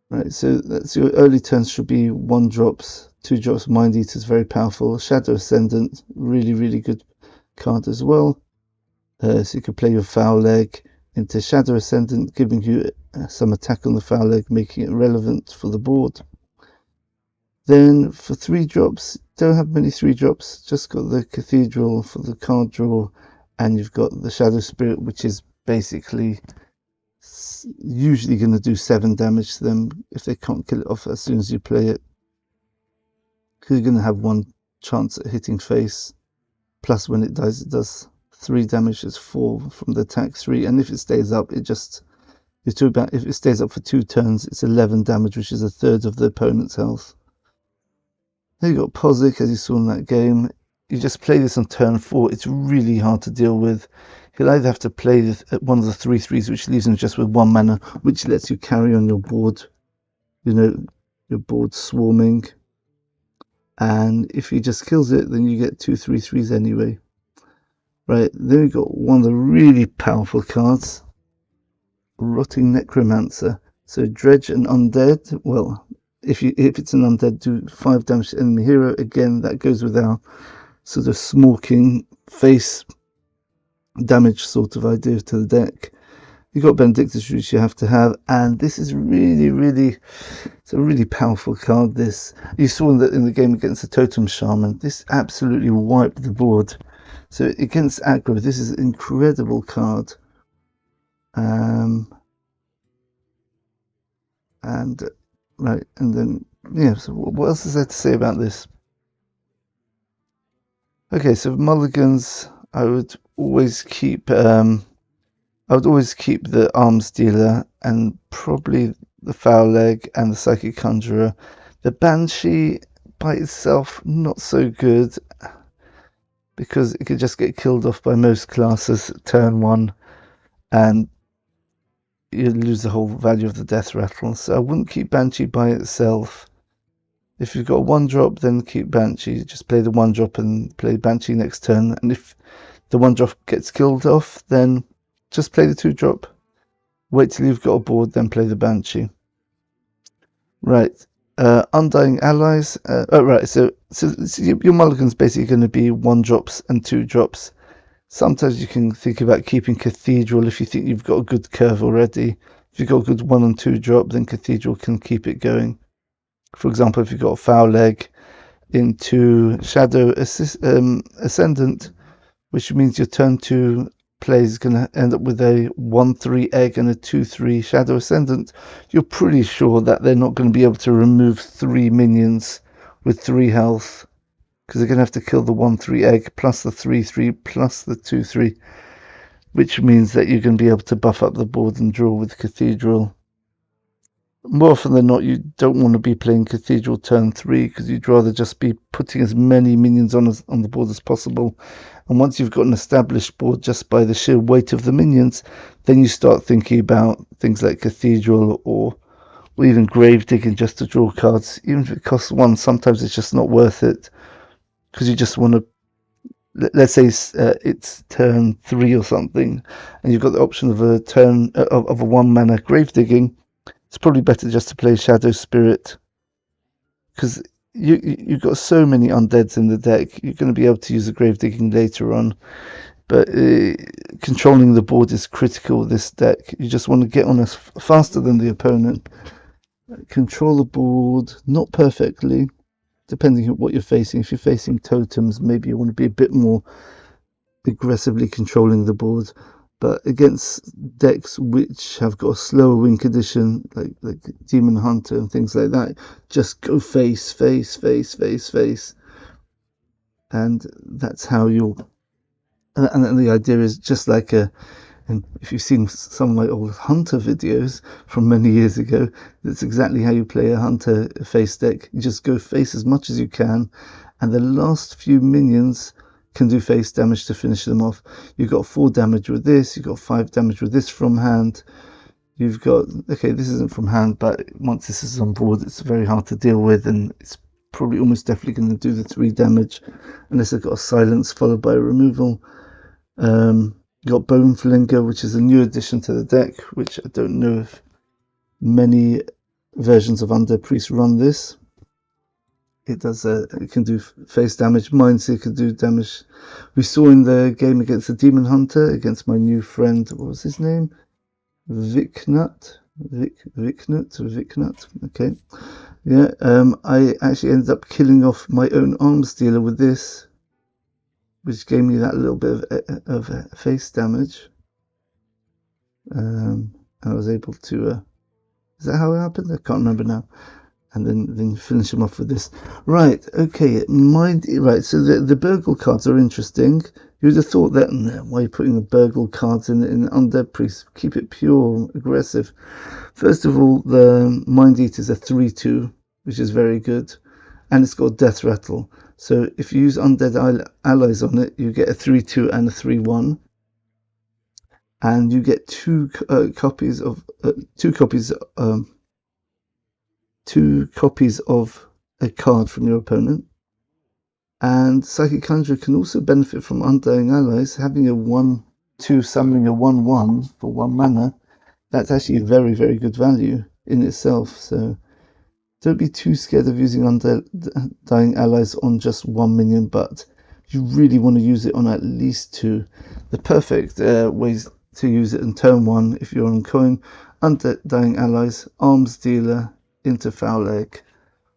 Right, so that's your early turns should be 1-drops, 2-drops. Mind Eater is very powerful. Shadow Ascendant, really good card as well. So you could play your Foul Leg into Shadow Ascendant, giving you some attack on the Foul Leg, making it relevant for the board. Then for 3-drops, don't have many 3-drops, just got the Cathedral for the card draw, and you've got the Shadow Spirit, which is basically usually going to do 7 damage to them if they can't kill it off as soon as you play it. Because you're going to have 1 chance at hitting face, plus when it dies it does 3 damage, it's 4 from the attack 3, and if it stays up if it stays up for 2 turns it's 11 damage, which is 1/3 of the opponent's health. Then you got Pozzik, as you saw in that game. You just play this on turn 4, it's really hard to deal with. You'll either have to play one of the 3/3s, which leaves him just with 1 mana, which lets you carry on your board, your board swarming, and if he just kills it then you get 2 3/3s anyway. Right, then we got one of the really powerful cards, Rotting Necromancer. So Dredge and Undead. Well, if it's an Undead, do 5 damage to enemy hero. Again, that goes with our sort of smorking face damage sort of idea to the deck. You've got Benedictus, which you have to have, and this is it's a really powerful card. This you saw in the game against the Totem Shaman. This absolutely wiped the board. So against aggro, this is an incredible card. Right, and then yeah. So what else is there to say about this? Okay, so Mulligans, I would always keep the Arms Dealer and probably the Foul Leg and the Psychic Conjurer. The Banshee by itself not so good. because it could just get killed off by most classes turn 1, and you lose the whole value of the death rattle. So I wouldn't keep Banshee by itself. If you've got a 1-drop, then keep Banshee. Just play the 1-drop and play Banshee next turn. And if the 1-drop gets killed off, then just play the 2-drop. Wait till you've got a board, then play the Banshee. Right. Undying Allies. Right. So your mulligan's basically going to be 1-drops and 2-drops. Sometimes you can think about keeping Cathedral if you think you've got a good curve already. If you've got a good 1 and 2 drop, then Cathedral can keep it going. For example, if you've got a foul leg into Shadow Ascendant, which means your turn 2 play is going to end up with a 1-3 egg and a 2-3 Shadow Ascendant, you're pretty sure that they're not going to be able to remove 3 minions with 3 health, because they're going to have to kill the 1-3 egg plus the 3-3 plus the 2-3, which means that you're going to be able to buff up the board and draw with Cathedral. More often than not, you don't want to be playing Cathedral turn 3, because you'd rather just be putting as many minions on the board as possible. And once you've got an established board just by the sheer weight of the minions, then you start thinking about things like Cathedral or even Grave Digging just to draw cards. Even if it costs 1, sometimes it's just not worth it, because you just want to, let's say it's turn 3 or something, and you've got the option of a turn of a 1-mana Grave Digging. It's probably better just to play Shadow Spirit, because you've got so many undeads in the deck. You're going to be able to use the Grave Digging later on, but controlling the board is critical with this deck. You just want to get on as faster than the opponent, control the board, not perfectly, depending on what you're facing. If you're facing totems, maybe you want to be a bit more aggressively controlling the board. But against decks which have got a slower win condition, like Demon Hunter and things like that, just go face. And that's how you'll... And the idea is just like and if you've seen some of my old Hunter videos from many years ago, that's exactly how you play a Hunter face deck. You just go face as much as you can, and the last few minions can do face damage to finish them off. You've got 4 damage with this, you've got 5 damage with this from hand. You've got, okay, this isn't from hand, but once this is on board, it's very hard to deal with, and it's probably almost definitely going to do the 3 damage, unless they've got a silence followed by a removal. You got Bone Flinger, which is a new addition to the deck, which I don't know if many versions of Undead Priest run this. It does. It can do face damage. Mindseeker can do damage. We saw in the game against the Demon Hunter, against my new friend. What was his name? Vicnut. Vicnut. Okay. Yeah. I actually ended up killing off my own arms dealer with this, which gave me that little bit of face damage. And I was able to. Is that how it happened? I can't remember now. And then finish him off with this. Right, okay, right, so the Burgle cards are interesting. You would have thought that, why are you putting the Burgle cards in Undead Priest? Keep it pure, aggressive. First of all, the Mind Eater is a 3-2, which is very good. And it's got Death Rattle. So if you use Undead Allies on it, you get a 3-2 and a 3-1. And you get two copies of a card from your opponent. And Psychic Conjurer can also benefit from Undying Allies. Having a 1-2 summoning a 1-1 for 1 mana, that's actually very, very good value in itself. So don't be too scared of using Undying Allies on just 1 minion, but you really want to use it on at least 2. The perfect ways to use it in turn 1, if you're on coin: Undying Allies, Arms Dealer into Foul Leg,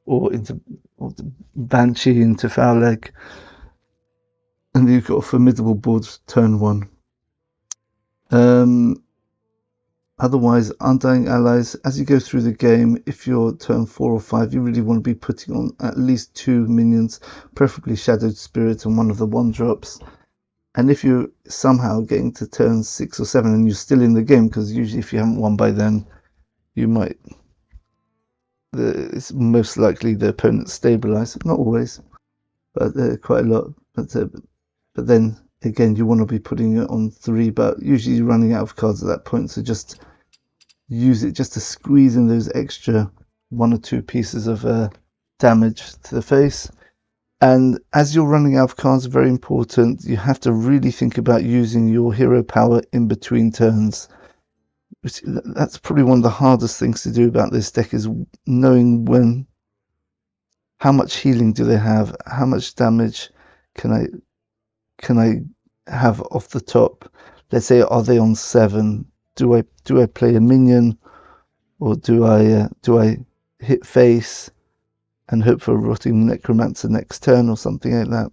or the Banshee into Foul Leg, and you've got a formidable board turn 1. Otherwise, Undying Allies, as you go through the game, if you're turn 4 or 5, you really want to be putting on at least 2 minions, preferably Shadowed Spirit and one of the 1-drops. And if you're somehow getting to turn 6 or 7 and you're still in the game, because usually if you haven't won by then, you might... it's most likely the opponent stabilize. Not always, but quite a lot. But but then again you want to be putting it on 3, but usually you're running out of cards at that point, so just use it just to squeeze in those extra 1 or 2 pieces of damage to the face. And as you're running out of cards, very important, you have to really think about using your hero power in between turns. That's probably one of the hardest things to do about this deck, is knowing how much healing do they have, how much damage can I have off the top. Let's say, are they on 7? Do I play a minion, or do I hit face and hope for a rotting necromancer next turn or something like that?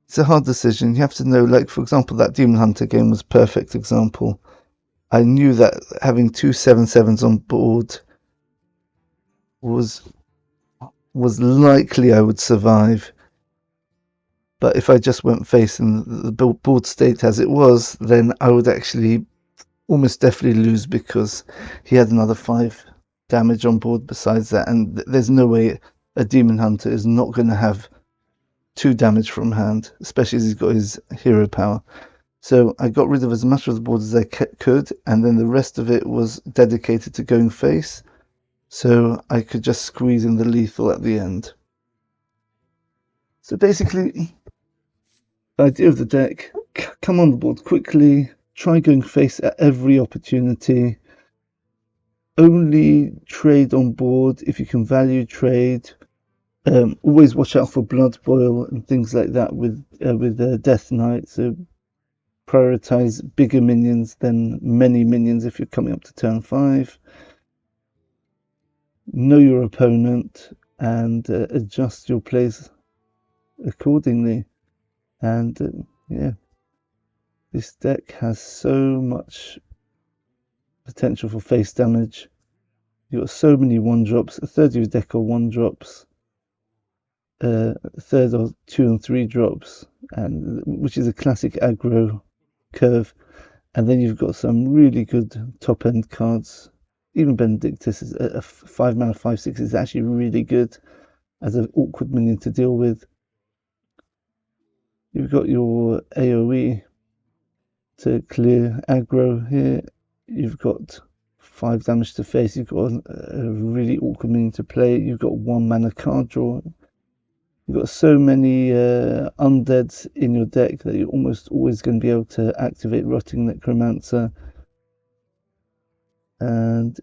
It's a hard decision. You have to know, like for example, that Demon Hunter game was a perfect example. I knew that having 2 7/7s on board was likely I would survive. But if I just went face and the board stayed as it was, then I would actually almost definitely lose, because he had another 5 damage on board besides that, and there's no way a Demon Hunter is not going to have 2 damage from hand, especially as he's got his hero power. So I got rid of as much of the board as I could, and then the rest of it was dedicated to going face, so I could just squeeze in the lethal at the end. So basically, the idea of the deck: come on the board quickly, try going face at every opportunity, only trade on board if you can value trade. Always watch out for Blood Boil and things like that with Death Knight, so prioritize bigger minions than many minions if you're coming up to turn 5. Know your opponent and adjust your plays accordingly. And yeah, this deck has so much potential for face damage. You've got so many 1-drops. A third of your deck are 1-drops. A third are 2 and 3 drops, and which is a classic aggro curve. And then you've got some really good top end cards. Even Benedictus is a 5 mana 5/6 is actually really good as an awkward minion to deal with. You've got your AoE to clear aggro here. You've got 5 damage to face. You've got a really awkward minion to play. You've got 1 mana card draw. You've got so many undeads in your deck that you're almost always going to be able to activate Rotting Necromancer, and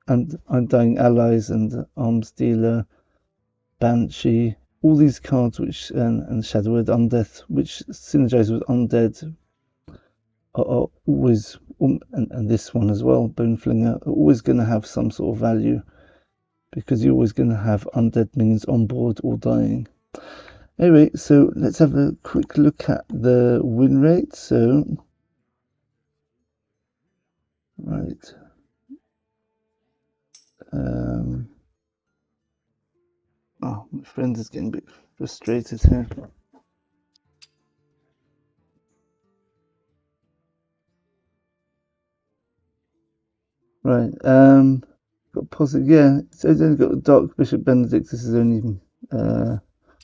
Undying Allies and Arms Dealer, Banshee. All these cards, which and Shadowword Undeath, which synergize with undead, are always, and this one as well, Boneflinger, are always going to have some sort of value, because you're always going to have undead minions on board or dying. Anyway, so let's have a quick look at the win rate. So, right. Oh, my friend is getting a bit frustrated here. Right, got Pozzik, yeah, so he's only got Dark Bishop Benedict. This is only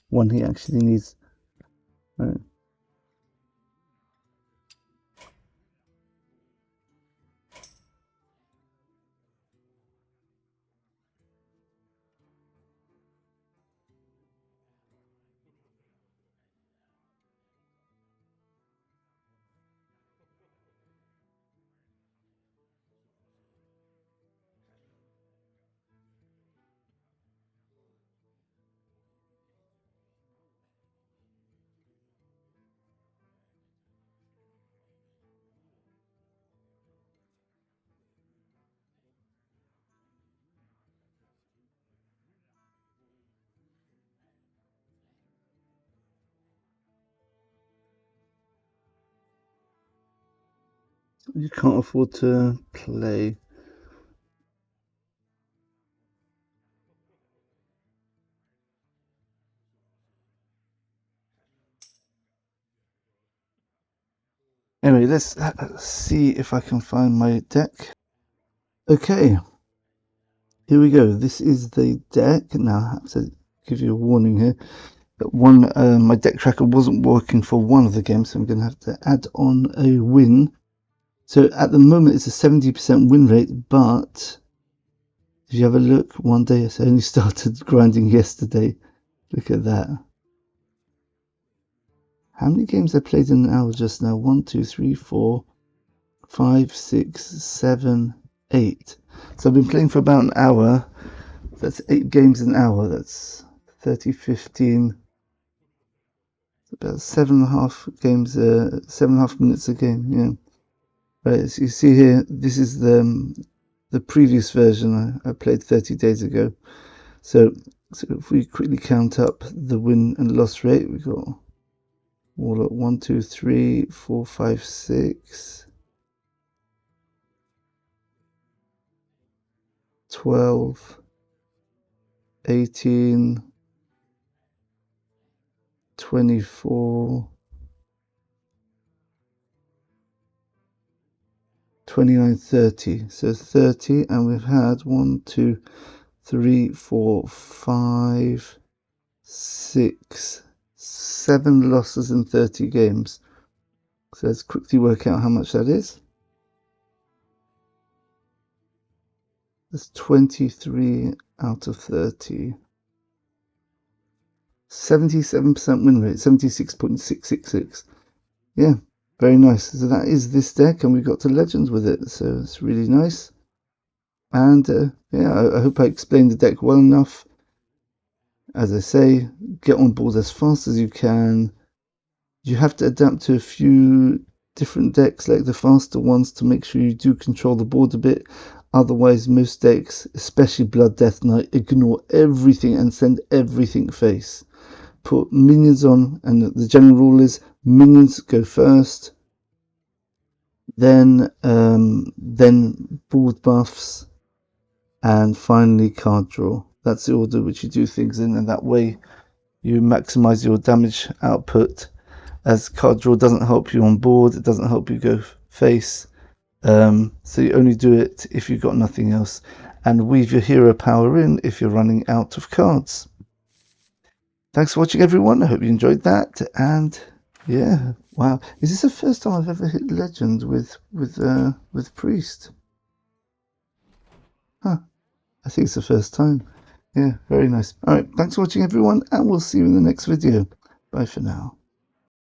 one he actually needs. Right. You can't afford to play. Anyway, let's see if I can find my deck. Okay, here we go. This is the deck. Now I have to give you a warning here. my deck tracker wasn't working for one of the games, so I'm going to have to add on a win. So at the moment it's a 70% win rate, but if you have a look, one day I only started grinding yesterday. Look at that. How many games I played in an hour just now? 1, 2, 3, 4, 5, 6, 7, 8. So I've been playing for about an hour. That's 8 games an hour. That's 30, 15. About 7.5 games, 7.5 minutes a game. Yeah. Right. As you see here, this is the previous version I played 30 days ago. So if we quickly count up the win and loss rate, we got all at 1, 2, 3, 4, 5, 6, 12, 18, 24, 29, 30. So 30, and we've had 1, 2, 3, 4, 5, 6, 7 losses in 30 games. So let's quickly work out how much that is. That's 23 out of 30. 77% win rate, 76.666. Yeah, very nice. So that is this deck, and we got to Legends with it, so it's really nice. And yeah, I hope I explained the deck well enough. As I say, get on board as fast as you can. You have to adapt to a few different decks, like the faster ones, to make sure you do control the board a bit. Otherwise, most decks, especially Blood Death Knight, ignore everything and send everything face. Put minions on, and the general rule is minions go first, then board buffs, and finally card draw. That's the order which you do things in, and that way you maximize your damage output, as card draw doesn't help you on board, it doesn't help you go face, so you only do it if you've got nothing else, and weave your hero power in if you're running out of cards. Thanks for watching, everyone. I hope you enjoyed that, and yeah, wow, is this the first time I've ever hit Legend with Priest? Huh, I think it's the first time. Yeah, very nice. Alright, thanks for watching, everyone, and we'll see you in the next video. Bye for now.